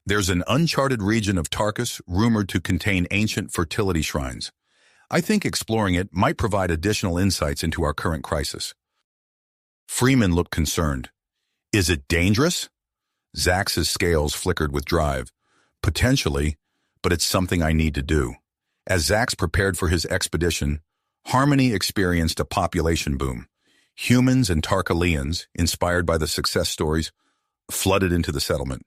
"There's an uncharted region of Tarkus rumored to contain ancient fertility shrines. I think exploring it might provide additional insights into our current crisis." Freeman looked concerned. "Is it dangerous?" Zax's scales flickered with drive. "Potentially, but it's something I need to do." As Zax prepared for his expedition, Harmony experienced a population boom. Humans and Tarkalians, inspired by the success stories, flooded into the settlement.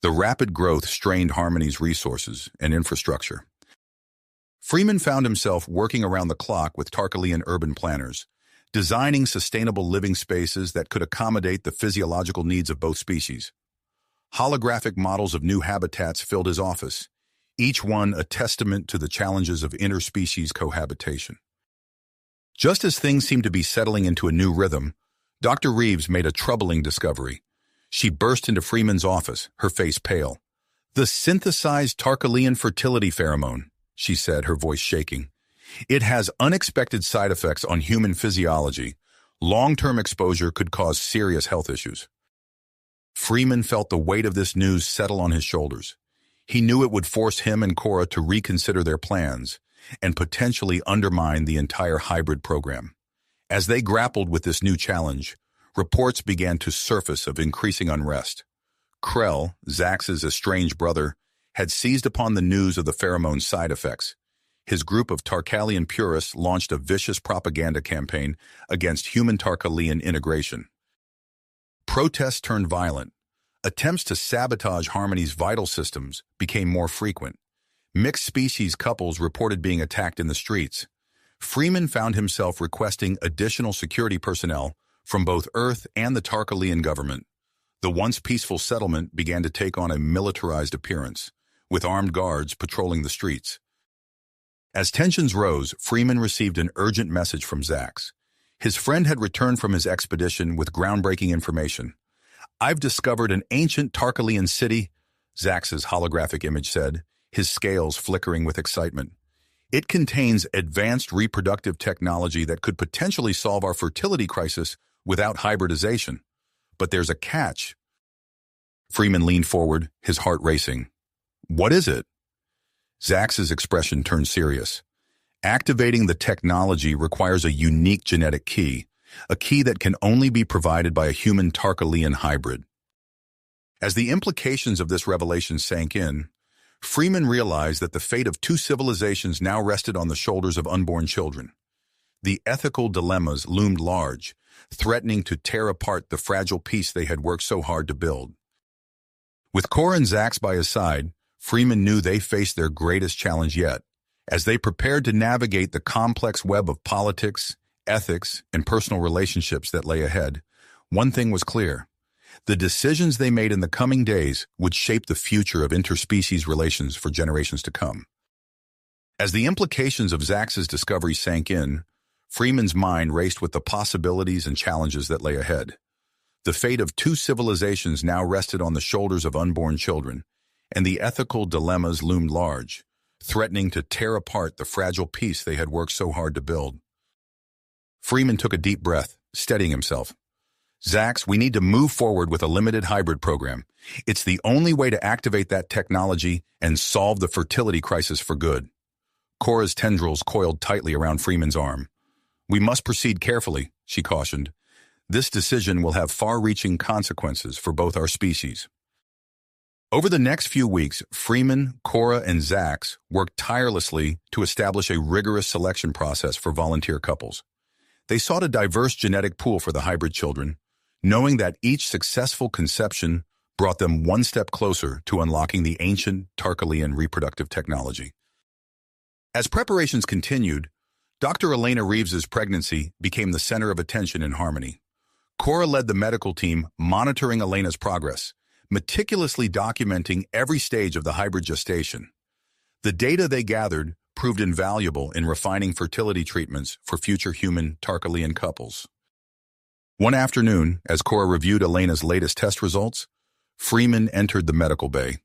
The rapid growth strained Harmony's resources and infrastructure. Freeman found himself working around the clock with Tarkalian urban planners, designing sustainable living spaces that could accommodate the physiological needs of both species. Holographic models of new habitats filled his office, each one a testament to the challenges of interspecies cohabitation. Just as things seemed to be settling into a new rhythm, Dr. Reeves made a troubling discovery. She burst into Freeman's office, her face pale. "The synthesized Tarkalian fertility pheromone," she said, her voice shaking. "It has unexpected side effects on human physiology. Long-term exposure could cause serious health issues." Freeman felt the weight of this news settle on his shoulders. He knew it would force him and Cora to reconsider their plans and potentially undermine the entire hybrid program. As they grappled with this new challenge, reports began to surface of increasing unrest. Krell, Zax's estranged brother, had seized upon the news of the pheromone's side effects. His group of Tarkalian purists launched a vicious propaganda campaign against human Tarkalian integration. Protests turned violent. Attempts to sabotage Harmony's vital systems became more frequent. Mixed-species couples reported being attacked in the streets. Freeman found himself requesting additional security personnel from both Earth and the Tarkalian government. The once peaceful settlement began to take on a militarized appearance, with armed guards patrolling the streets. As tensions rose, Freeman received an urgent message from Zax. His friend had returned from his expedition with groundbreaking information. "I've discovered an ancient Tarkalian city," Zax's holographic image said, his scales flickering with excitement. "It contains advanced reproductive technology that could potentially solve our fertility crisis without hybridization. But there's a catch." Freeman leaned forward, his heart racing. "What is it?" Zax's expression turned serious. "Activating the technology requires a unique genetic key, a key that can only be provided by a human Tarkalian hybrid." As the implications of this revelation sank in, Freeman realized that the fate of two civilizations now rested on the shoulders of unborn children. The ethical dilemmas loomed large, threatening to tear apart the fragile peace they had worked so hard to build. With Cora and Zax by his side, Freeman knew they faced their greatest challenge yet. As they prepared to navigate the complex web of politics, ethics, and personal relationships that lay ahead, one thing was clear. The decisions they made in the coming days would shape the future of interspecies relations for generations to come. As the implications of Zax's discovery sank in, Freeman's mind raced with the possibilities and challenges that lay ahead. The fate of two civilizations now rested on the shoulders of unborn children, and the ethical dilemmas loomed large, threatening to tear apart the fragile peace they had worked so hard to build. Freeman took a deep breath, steadying himself. "Zax, we need to move forward with a limited hybrid program. It's the only way to activate that technology and solve the fertility crisis for good." Cora's tendrils coiled tightly around Freeman's arm. "We must proceed carefully," she cautioned. "This decision will have far-reaching consequences for both our species." Over the next few weeks, Freeman, Cora, and Zax worked tirelessly to establish a rigorous selection process for volunteer couples. They sought a diverse genetic pool for the hybrid children, knowing that each successful conception brought them one step closer to unlocking the ancient Tarkalian reproductive technology. As preparations continued, Dr. Elena Reeves's pregnancy became the center of attention in Harmony. Cora led the medical team, monitoring Elena's progress, meticulously documenting every stage of the hybrid gestation. The data they gathered proved invaluable in refining fertility treatments for future human Tarkalian couples. One afternoon, as Cora reviewed Elena's latest test results, Freeman entered the medical bay.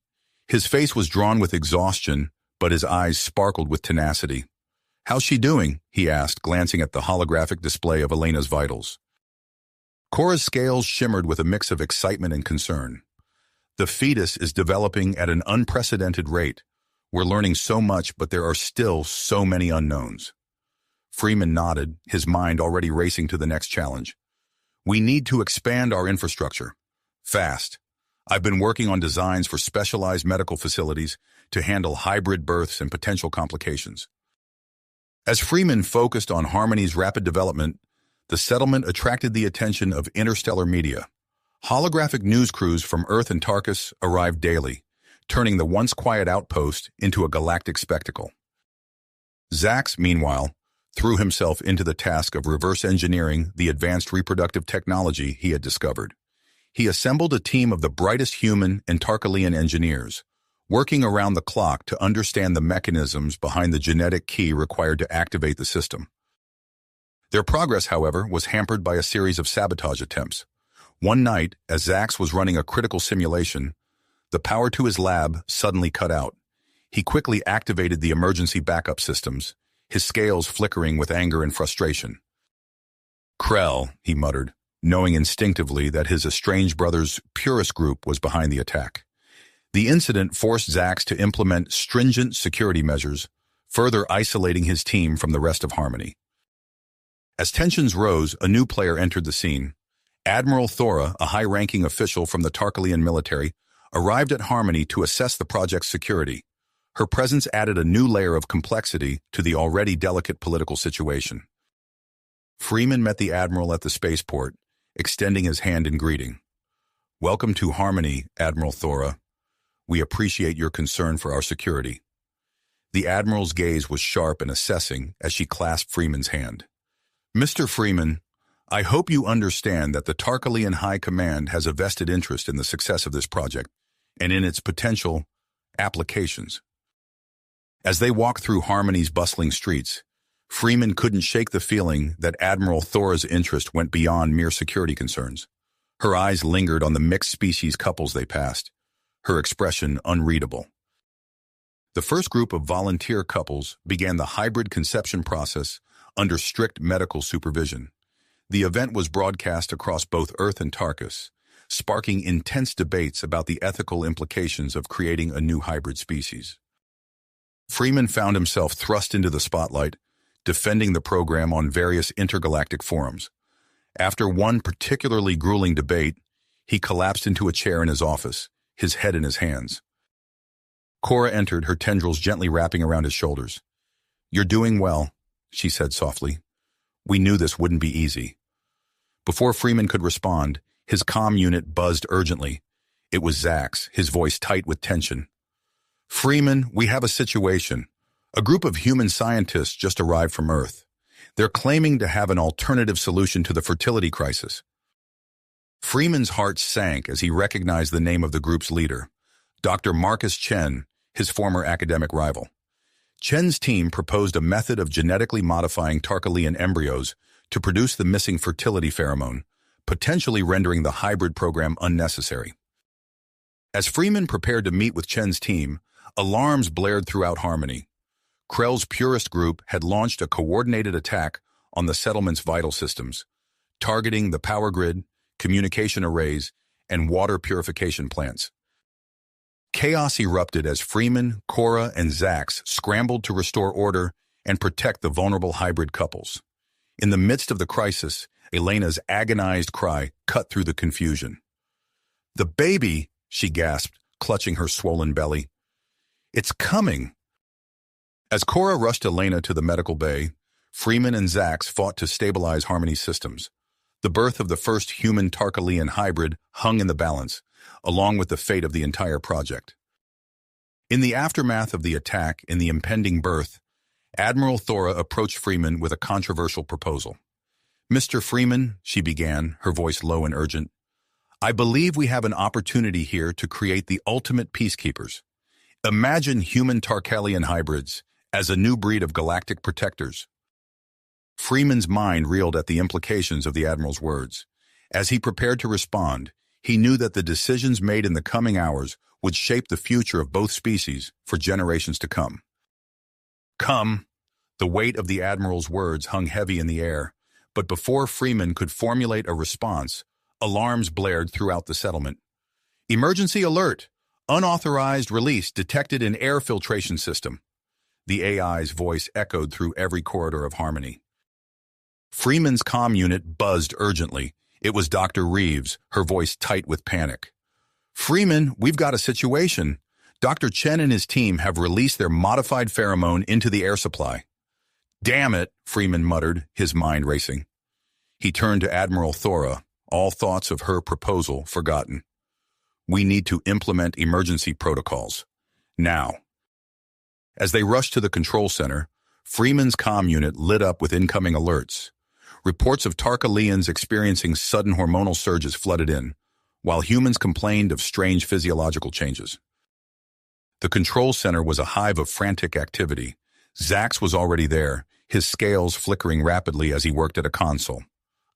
His face was drawn with exhaustion, but his eyes sparkled with tenacity. "How's she doing?" he asked, glancing at the holographic display of Elena's vitals. Cora's scales shimmered with a mix of excitement and concern. "The fetus is developing at an unprecedented rate. We're learning so much, but there are still so many unknowns." Freeman nodded, his mind already racing to the next challenge. "We need to expand our infrastructure. Fast. I've been working on designs for specialized medical facilities to handle hybrid births and potential complications." As Freeman focused on Harmony's rapid development, the settlement attracted the attention of interstellar media. Holographic news crews from Earth and Tarkus arrived daily, turning the once quiet outpost into a galactic spectacle. Zax, meanwhile, threw himself into the task of reverse engineering the advanced reproductive technology he had discovered. He assembled a team of the brightest human and Tarkalian engineers, working around the clock to understand the mechanisms behind the genetic key required to activate the system. Their progress, however, was hampered by a series of sabotage attempts. One night, as Zax was running a critical simulation, the power to his lab suddenly cut out. He quickly activated the emergency backup systems, his scales flickering with anger and frustration. "Krell," he muttered, knowing instinctively that his estranged brother's purist group was behind the attack. The incident forced Zax to implement stringent security measures, further isolating his team from the rest of Harmony. As tensions rose, a new player entered the scene. Admiral Thora, a high-ranking official from the Tarkalian military, arrived at Harmony to assess the project's security. Her presence added a new layer of complexity to the already delicate political situation. Freeman met the Admiral at the spaceport, extending his hand in greeting. "Welcome to Harmony, Admiral Thora. We appreciate your concern for our security." The Admiral's gaze was sharp and assessing as she clasped Freeman's hand. "Mr. Freeman, I hope you understand that the Tarkalian High Command has a vested interest in the success of this project and in its potential applications." As they walked through Harmony's bustling streets, Freeman couldn't shake the feeling that Admiral Thora's interest went beyond mere security concerns. Her eyes lingered on the mixed-species couples they passed, her expression unreadable. The first group of volunteer couples began the hybrid conception process under strict medical supervision. The event was broadcast across both Earth and Tarkus, sparking intense debates about the ethical implications of creating a new hybrid species. Freeman found himself thrust into the spotlight, defending the program on various intergalactic forums. After one particularly grueling debate, he collapsed into a chair in his office, his head in his hands. Cora entered, her tendrils gently wrapping around his shoulders. "You're doing well," she said softly. "We knew this wouldn't be easy." Before Freeman could respond, his comm unit buzzed urgently. It was Zax, his voice tight with tension. "Freeman, we have a situation. A group of human scientists just arrived from Earth. They're claiming to have an alternative solution to the fertility crisis." Freeman's heart sank as he recognized the name of the group's leader, Dr. Marcus Chen, his former academic rival. Chen's team proposed a method of genetically modifying Tarkalian embryos to produce the missing fertility pheromone, potentially rendering the hybrid program unnecessary. As Freeman prepared to meet with Chen's team, alarms blared throughout Harmony. Krell's purist group had launched a coordinated attack on the settlement's vital systems, targeting the power grid, communication arrays, and water purification plants. Chaos erupted as Freeman, Cora, and Zax scrambled to restore order and protect the vulnerable hybrid couples. In the midst of the crisis, Elena's agonized cry cut through the confusion. "The baby!" she gasped, clutching her swollen belly. "It's coming!" As Cora rushed Elena to the medical bay, Freeman and Zax fought to stabilize Harmony's systems. The birth of the first human Tarkalian hybrid hung in the balance, along with the fate of the entire project. In the aftermath of the attack and the impending birth, Admiral Thora approached Freeman with a controversial proposal. "Mr. Freeman," she began, her voice low and urgent, "I believe we have an opportunity here to create the ultimate peacekeepers. Imagine human Tarkalian hybrids as a new breed of galactic protectors." Freeman's mind reeled at the implications of the Admiral's words. As he prepared to respond, he knew that the decisions made in the coming hours would shape the future of both species for generations to come. "Come." The weight of the Admiral's words hung heavy in the air, but before Freeman could formulate a response, alarms blared throughout the settlement. "Emergency alert! Unauthorized release detected in air filtration system." The AI's voice echoed through every corridor of Harmony. Freeman's comm unit buzzed urgently. It was Dr. Reeves, her voice tight with panic. "Freeman, we've got a situation. Dr. Chen and his team have released their modified pheromone into the air supply." "Damn it," Freeman muttered, his mind racing. He turned to Admiral Thora, all thoughts of her proposal forgotten. "We need to implement emergency protocols. Now." As they rushed to the control center, Freeman's comm unit lit up with incoming alerts. Reports of Tarkalians experiencing sudden hormonal surges flooded in, while humans complained of strange physiological changes. The control center was a hive of frantic activity. Zax was already there, his scales flickering rapidly as he worked at a console.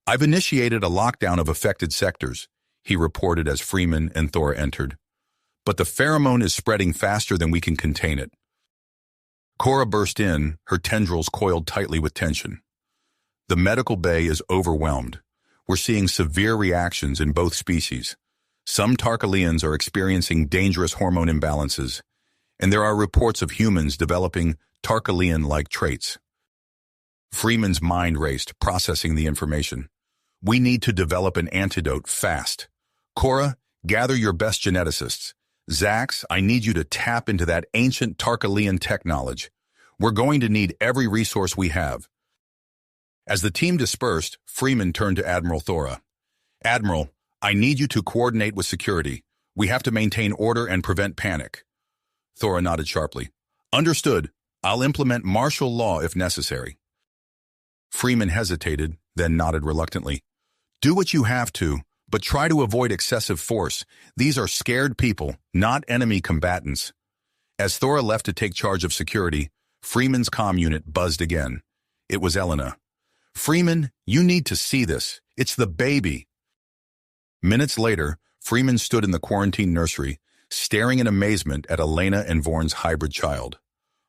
"I've initiated a lockdown of affected sectors," he reported as Freeman and Thor entered. "But the pheromone is spreading faster than we can contain it." Cora burst in, her tendrils coiled tightly with tension. "The medical bay is overwhelmed. We're seeing severe reactions in both species. Some Tarkalians are experiencing dangerous hormone imbalances, and there are reports of humans developing Tarkalian-like traits." Freeman's mind raced, processing the information. "We need to develop an antidote fast. Cora, gather your best geneticists. Zax, I need you to tap into that ancient Tarkalian tech knowledge. We're going to need every resource we have." As the team dispersed, Freeman turned to Admiral Thora. "Admiral, I need you to coordinate with security. We have to maintain order and prevent panic." Thora nodded sharply. "Understood. I'll implement martial law if necessary." Freeman hesitated, then nodded reluctantly. "Do what you have to, but try to avoid excessive force. These are scared people, not enemy combatants." As Thora left to take charge of security, Freeman's comm unit buzzed again. It was Elena. "Freeman, you need to see this. It's the baby." Minutes later, Freeman stood in the quarantine nursery, staring in amazement at Elena and Vorn's hybrid child.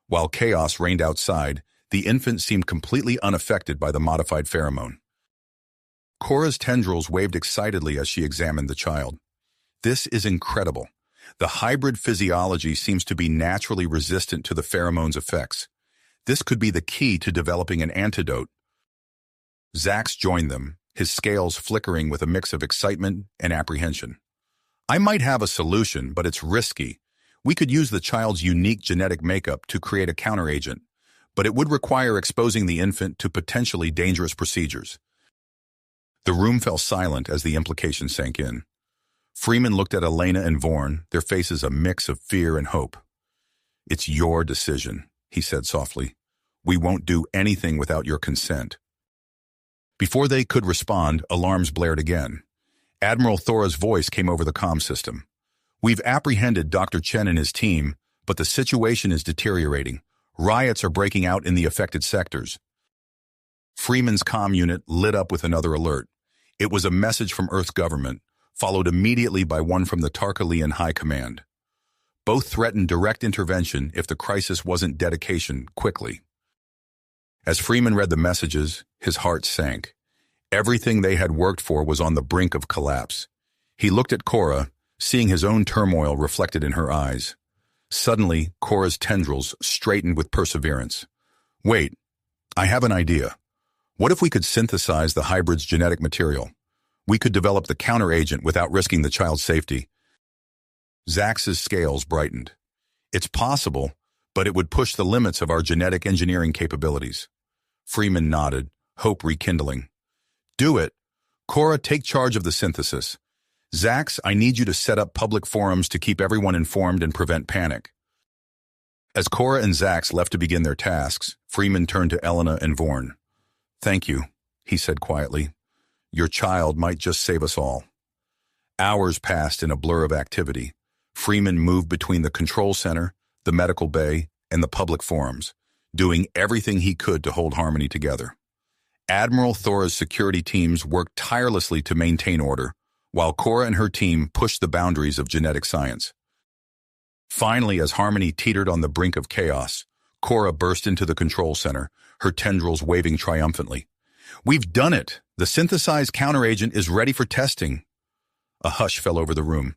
While chaos reigned outside, the infant seemed completely unaffected by the modified pheromone. Cora's tendrils waved excitedly as she examined the child. "This is incredible. The hybrid physiology seems to be naturally resistant to the pheromone's effects. This could be the key to developing an antidote." Zax joined them, his scales flickering with a mix of excitement and apprehension. "I might have a solution, but it's risky. We could use the child's unique genetic makeup to create a counteragent, but it would require exposing the infant to potentially dangerous procedures." The room fell silent as the implication sank in. Freeman looked at Elena and Vorn, their faces a mix of fear and hope. "It's your decision," he said softly. "We won't do anything without your consent." Before they could respond, alarms blared again. Admiral Thora's voice came over the comm system. "We've apprehended Dr. Chen and his team, but the situation is deteriorating. Riots are breaking out in the affected sectors." Freeman's comm unit lit up with another alert. It was a message from Earth's government, followed immediately by one from the Tarkalian High Command. Both threatened direct intervention if the crisis wasn't dedication quickly. As Freeman read the messages, his heart sank. Everything they had worked for was on the brink of collapse. He looked at Cora, seeing his own turmoil reflected in her eyes. Suddenly, Cora's tendrils straightened with perseverance. "Wait, I have an idea. What if we could synthesize the hybrid's genetic material? We could develop the counteragent without risking the child's safety." Zax's scales brightened. "It's possible, but it would push the limits of our genetic engineering capabilities." Freeman nodded, hope rekindling. "Do it. Cora, take charge of the synthesis. Zax, I need you to set up public forums to keep everyone informed and prevent panic. As Cora and Zax left to begin their tasks, Freeman turned to Elena and Vorn. Thank you, he said quietly. Your child might just save us all. Hours passed in a blur of activity. Freeman moved between the control center, the medical bay, and the public forums, doing everything he could to hold Harmony together. Admiral Thora's security teams worked tirelessly to maintain order, while Cora and her team pushed the boundaries of genetic science. Finally, as Harmony teetered on the brink of chaos, Cora burst into the control center, her tendrils waving triumphantly. We've done it! The synthesized counteragent is ready for testing. A hush fell over the room.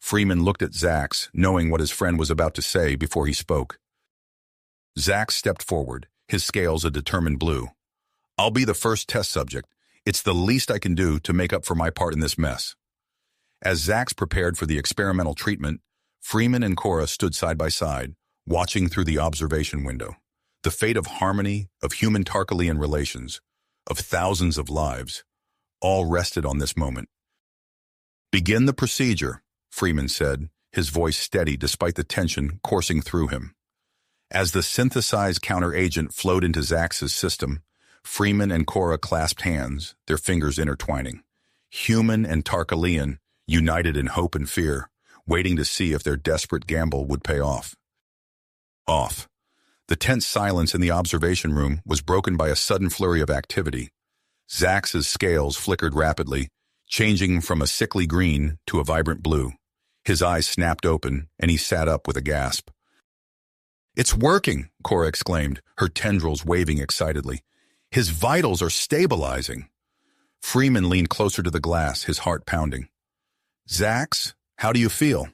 Freeman looked at Zax, knowing what his friend was about to say before he spoke. Zax stepped forward, his scales a determined blue. I'll be the first test subject. It's the least I can do to make up for my part in this mess. As Zax prepared for the experimental treatment, Freeman and Cora stood side by side, watching through the observation window. The fate of Harmony, of human Tarkalian relations, of thousands of lives, all rested on this moment. Begin the procedure, Freeman said, his voice steady despite the tension coursing through him. As the synthesized counteragent flowed into Zax's system, Freeman and Cora clasped hands, their fingers intertwining. Human and Tarkalian, united in hope and fear, waiting to see if their desperate gamble would pay off. Off. The tense silence in the observation room was broken by a sudden flurry of activity. Zax's scales flickered rapidly, changing from a sickly green to a vibrant blue. His eyes snapped open, and he sat up with a gasp. It's working, Cora exclaimed, her tendrils waving excitedly. His vitals are stabilizing. Freeman leaned closer to the glass, his heart pounding. Zax, how do you feel?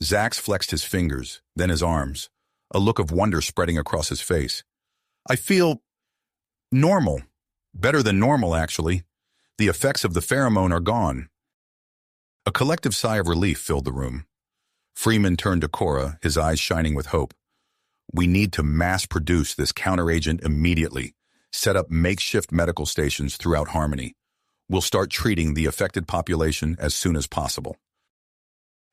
Zax flexed his fingers, then his arms, a look of wonder spreading across his face. I feel normal. Better than normal, actually. The effects of the pheromone are gone. A collective sigh of relief filled the room. Freeman turned to Cora, his eyes shining with hope. We need to mass-produce this counteragent immediately. Set up makeshift medical stations throughout Harmony. We'll start treating the affected population as soon as possible.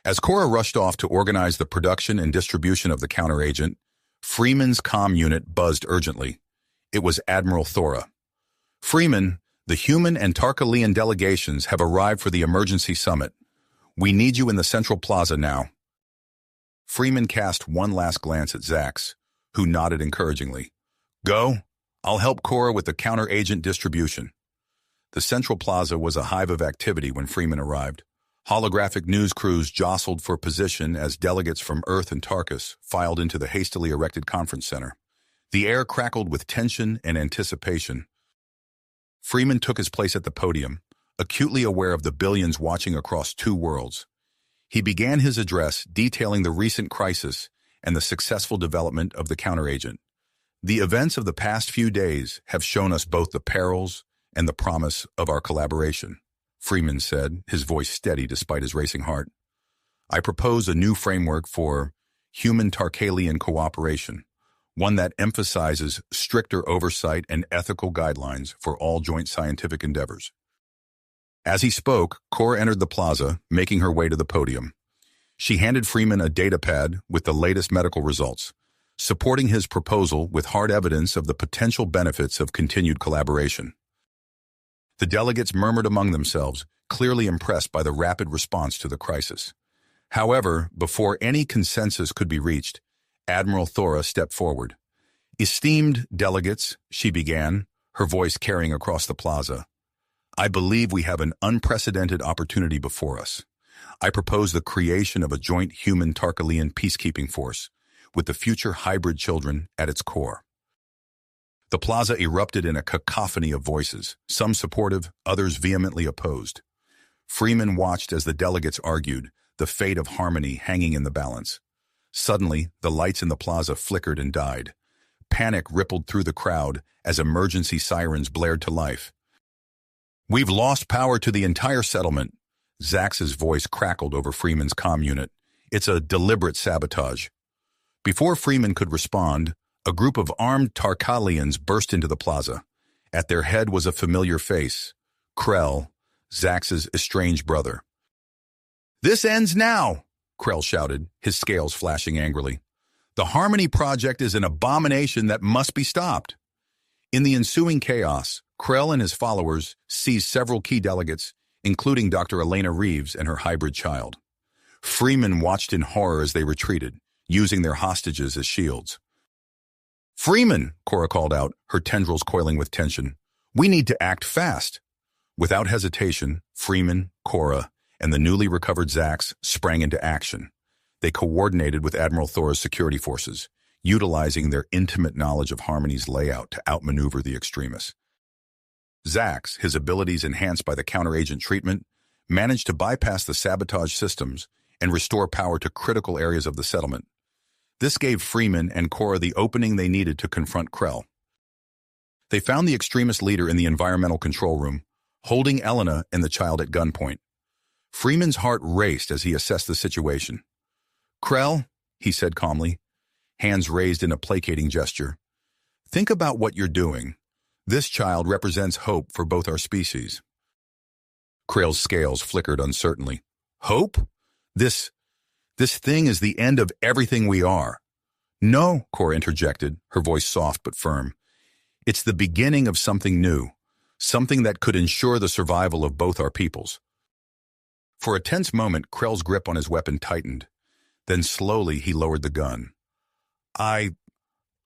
As Cora rushed off to organize the production and distribution of the counteragent, Freeman's comm unit buzzed urgently. It was Admiral Thora. Freeman, the human and Tarkalian delegations have arrived for the emergency summit. We need you in the central plaza now. Freeman cast one last glance at Zax, who nodded encouragingly. Go. I'll help Cora with the counteragent distribution. The central plaza was a hive of activity when Freeman arrived. Holographic news crews jostled for position as delegates from Earth and Tarkus filed into the hastily erected conference center. The air crackled with tension and anticipation. Freeman took his place at the podium, acutely aware of the billions watching across two worlds. He began his address detailing the recent crisis and the successful development of the counteragent. The events of the past few days have shown us both the perils and the promise of our collaboration, Freeman said, his voice steady despite his racing heart. I propose a new framework for human-Tarkalian cooperation, one that emphasizes stricter oversight and ethical guidelines for all joint scientific endeavors. As he spoke, Cora entered the plaza, making her way to the podium. She handed Freeman a datapad with the latest medical results, supporting his proposal with hard evidence of the potential benefits of continued collaboration. The delegates murmured among themselves, clearly impressed by the rapid response to the crisis. However, before any consensus could be reached, Admiral Thora stepped forward. Esteemed delegates, she began, her voice carrying across the plaza. I believe we have an unprecedented opportunity before us. I propose the creation of a joint human-Tarkalian peacekeeping force, with the future hybrid children at its core. The plaza erupted in a cacophony of voices, some supportive, others vehemently opposed. Freeman watched as the delegates argued, the fate of Harmony hanging in the balance. Suddenly, the lights in the plaza flickered and died. Panic rippled through the crowd as emergency sirens blared to life. We've lost power to the entire settlement. Zax's voice crackled over Freeman's comm unit. It's a deliberate sabotage. Before Freeman could respond, a group of armed Tarkalians burst into the plaza. At their head was a familiar face, Krell, Zax's estranged brother. "This ends now," Krell shouted, his scales flashing angrily. "The Harmony Project is an abomination that must be stopped." In the ensuing chaos, Krell and his followers seized several key delegates, including Dr. Elena Reeves and her hybrid child. Freeman watched in horror as they retreated, using their hostages as shields. "Freeman," Cora called out, her tendrils coiling with tension. "We need to act fast." Without hesitation, Freeman, Cora, and the newly recovered Zax sprang into action. They coordinated with Admiral Thor's security forces, utilizing their intimate knowledge of Harmony's layout to outmaneuver the extremists. Zax, his abilities enhanced by the counteragent treatment, managed to bypass the sabotage systems and restore power to critical areas of the settlement. This gave Freeman and Cora the opening they needed to confront Krell. They found the extremist leader in the environmental control room, holding Elena and the child at gunpoint. Freeman's heart raced as he assessed the situation. "Krell," he said calmly, hands raised in a placating gesture, "think about what you're doing. This child represents hope for both our species." Krell's scales flickered uncertainly. "Hope? This thing is the end of everything we are." "No," Cora interjected, her voice soft but firm. "It's the beginning of something new, something that could ensure the survival of both our peoples." For a tense moment, Krell's grip on his weapon tightened. Then slowly he lowered the gun. I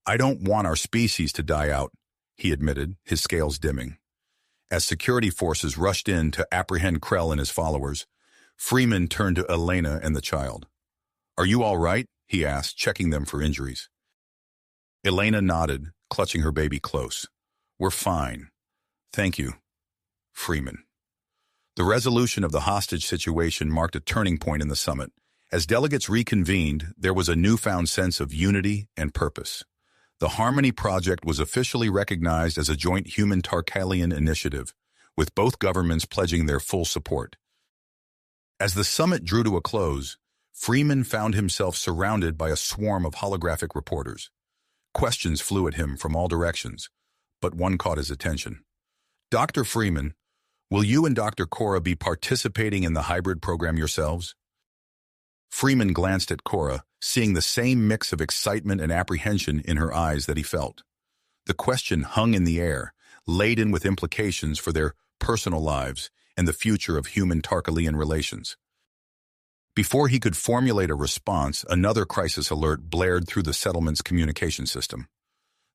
don't want our species to die out," he admitted, his scales dimming. As security forces rushed in to apprehend Krell and his followers, Freeman turned to Elena and the child. "Are you all right?" he asked, checking them for injuries. Elena nodded, clutching her baby close. "We're fine. Thank you, Freeman." The resolution of the hostage situation marked a turning point in the summit. As delegates reconvened, there was a newfound sense of unity and purpose. The Harmony Project was officially recognized as a joint human-Tarkalian initiative, with both governments pledging their full support. As the summit drew to a close, Freeman found himself surrounded by a swarm of holographic reporters. Questions flew at him from all directions, but one caught his attention. "Dr. Freeman, will you and Dr. Cora be participating in the hybrid program yourselves?" Freeman glanced at Cora, seeing the same mix of excitement and apprehension in her eyes that he felt. The question hung in the air, laden with implications for their personal lives and the future of human-Tarkalian relations. Before he could formulate a response, another crisis alert blared through the settlement's communication system.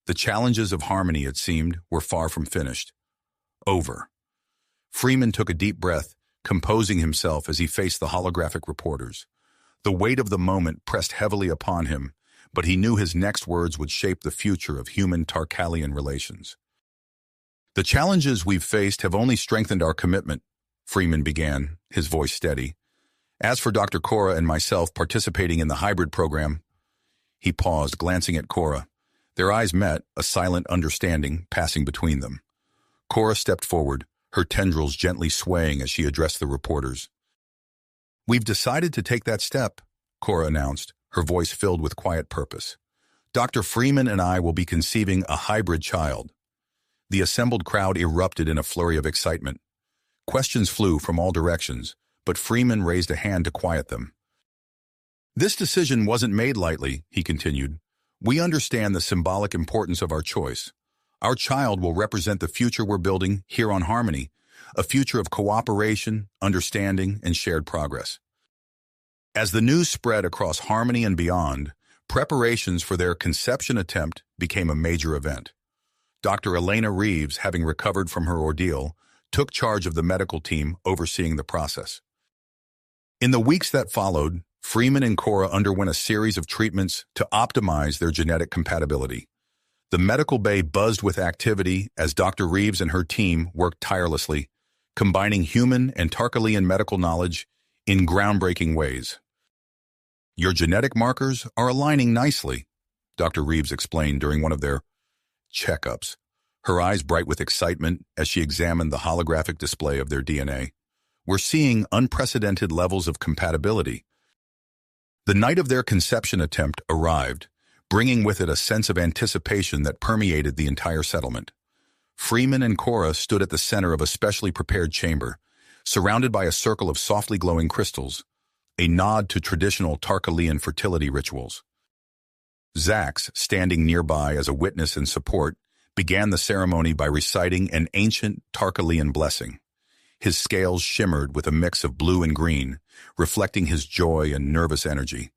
The challenges of Harmony, it seemed, were far from finished. Over. Freeman took a deep breath, composing himself as he faced the holographic reporters. The weight of the moment pressed heavily upon him, but he knew his next words would shape the future of human-Tarkalian relations. "The challenges we've faced have only strengthened our commitment," Freeman began, his voice steady. "As for Dr. Cora and myself participating in the hybrid program—" He paused, glancing at Cora. Their eyes met, a silent understanding passing between them. Cora stepped forward, her tendrils gently swaying as she addressed the reporters. "We've decided to take that step," Cora announced, her voice filled with quiet purpose. "Dr. Freeman and I will be conceiving a hybrid child." The assembled crowd erupted in a flurry of excitement. Questions flew from all directions, but Freeman raised a hand to quiet them. "This decision wasn't made lightly," he continued. "We understand the symbolic importance of our choice. Our child will represent the future we're building here on Harmony, a future of cooperation, understanding, and shared progress." As the news spread across Harmony and beyond, preparations for their conception attempt became a major event. Dr. Elena Reeves, having recovered from her ordeal, took charge of the medical team overseeing the process. In the weeks that followed, Freeman and Cora underwent a series of treatments to optimize their genetic compatibility. The medical bay buzzed with activity as Dr. Reeves and her team worked tirelessly, combining human and Tarkalian medical knowledge in groundbreaking ways. "Your genetic markers are aligning nicely," Dr. Reeves explained during one of their checkups, her eyes bright with excitement as she examined the holographic display of their DNA. "We're seeing unprecedented levels of compatibility." The night of their conception attempt arrived, bringing with it a sense of anticipation that permeated the entire settlement. Freeman and Cora stood at the center of a specially prepared chamber, surrounded by a circle of softly glowing crystals, a nod to traditional Tarkalian fertility rituals. Zax, standing nearby as a witness and support, began the ceremony by reciting an ancient Tarkalian blessing. His scales shimmered with a mix of blue and green, reflecting his joy and nervous energy.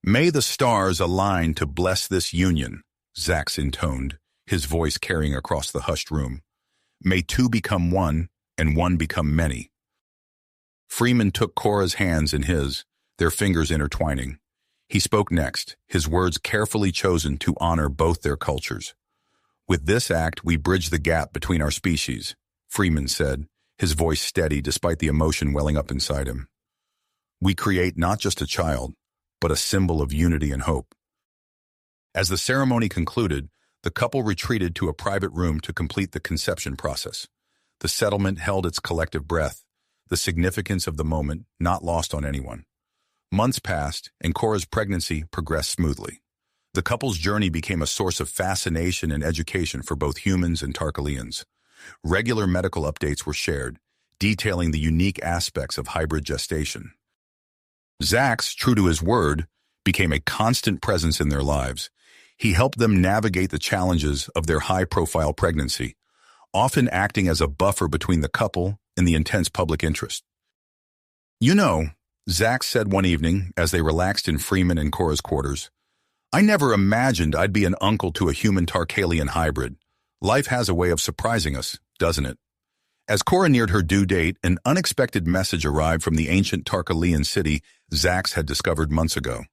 "May the stars align to bless this union," Zax intoned, his voice carrying across the hushed room. "May two become one, and one become many." Freeman took Cora's hands in his, their fingers intertwining. He spoke next, his words carefully chosen to honor both their cultures. "With this act, we bridge the gap between our species," Freeman said, his voice steady despite the emotion welling up inside him. "We create not just a child, but a symbol of unity and hope." As the ceremony concluded, the couple retreated to a private room to complete the conception process. The settlement held its collective breath, the significance of the moment not lost on anyone. Months passed, and Cora's pregnancy progressed smoothly. The couple's journey became a source of fascination and education for both humans and Tarkalians. Regular medical updates were shared, detailing the unique aspects of hybrid gestation. Zax, true to his word, became a constant presence in their lives. He helped them navigate the challenges of their high-profile pregnancy, often acting as a buffer between the couple and the intense public interest. "You know," Zax said one evening as they relaxed in Freeman and Cora's quarters, "I never imagined I'd be an uncle to a human Tarkalian hybrid. Life has a way of surprising us, doesn't it?" As Cora neared her due date, an unexpected message arrived from the ancient Tarkalian city Zax had discovered months ago.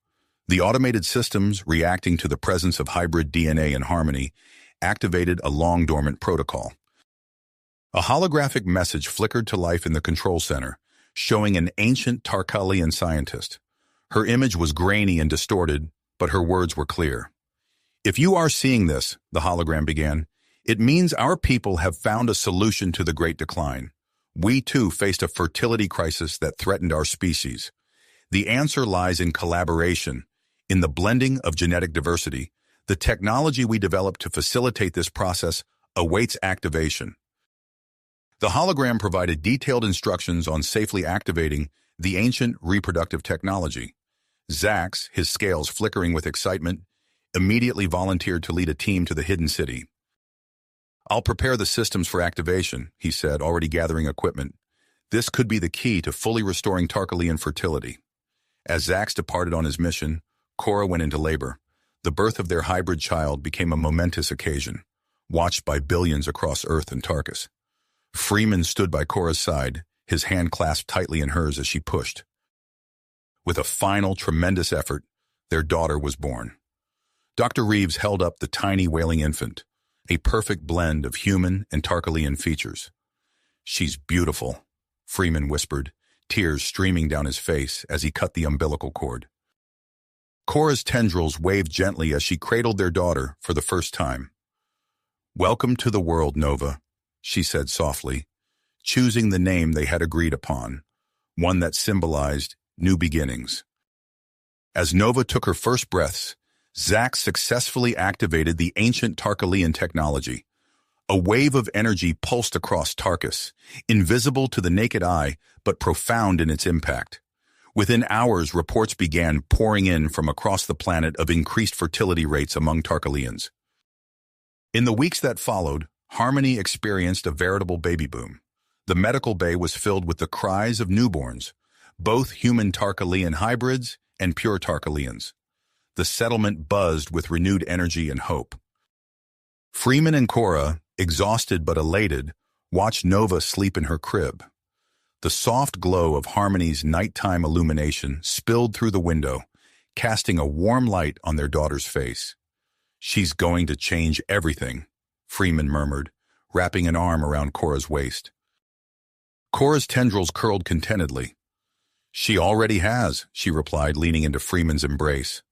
The automated systems, reacting to the presence of hybrid DNA in harmony, activated a long-dormant protocol. A holographic message flickered to life in the control center, showing an ancient Tarkalian scientist. Her image was grainy and distorted, but her words were clear. "If you are seeing this," the hologram began, "it means our people have found a solution to the Great Decline. We, too, faced a fertility crisis that threatened our species. The answer lies in collaboration, in the blending of genetic diversity. The technology we developed to facilitate this process awaits activation." The hologram provided detailed instructions on safely activating the ancient reproductive technology. Zax, his scales flickering with excitement, immediately volunteered to lead a team to the hidden city. "I'll prepare the systems for activation," he said, already gathering equipment. "This could be the key to fully restoring Tarkalian fertility." As Zax departed on his mission, Cora went into labor. The birth of their hybrid child became a momentous occasion, watched by billions across Earth and Tarkus. Freeman stood by Cora's side, his hand clasped tightly in hers as she pushed. With a final, tremendous effort, their daughter was born. Dr. Reeves held up the tiny, wailing infant, a perfect blend of human and Tarkalian features. "She's beautiful," Freeman whispered, tears streaming down his face as he cut the umbilical cord. Cora's tendrils waved gently as she cradled their daughter for the first time. "Welcome to the world, Nova," she said softly, choosing the name they had agreed upon, one that symbolized new beginnings. As Nova took her first breaths, Zax successfully activated the ancient Tarkalian technology. A wave of energy pulsed across Tarkus, invisible to the naked eye but profound in its impact. Within hours, reports began pouring in from across the planet of increased fertility rates among Tarkalians. In the weeks that followed, Harmony experienced a veritable baby boom. The medical bay was filled with the cries of newborns, both human Tarkalian hybrids and pure Tarkalians. The settlement buzzed with renewed energy and hope. Freeman and Cora, exhausted but elated, watched Nova sleep in her crib. The soft glow of Harmony's nighttime illumination spilled through the window, casting a warm light on their daughter's face. "She's going to change everything," Freeman murmured, wrapping an arm around Cora's waist. Cora's tendrils curled contentedly. "She already has," she replied, leaning into Freeman's embrace.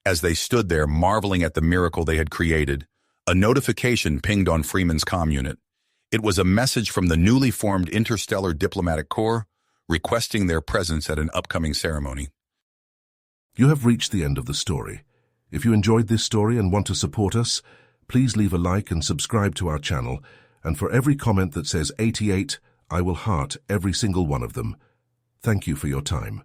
As they stood there marveling at the miracle they had created, a notification pinged on Freeman's comm unit. It was a message from the newly formed Interstellar Diplomatic Corps requesting their presence at an upcoming ceremony. You have reached the end of the story. If you enjoyed this story and want to support us, please leave a like and subscribe to our channel, And for every comment that says 88, I will heart every single one of them. Thank you for your time.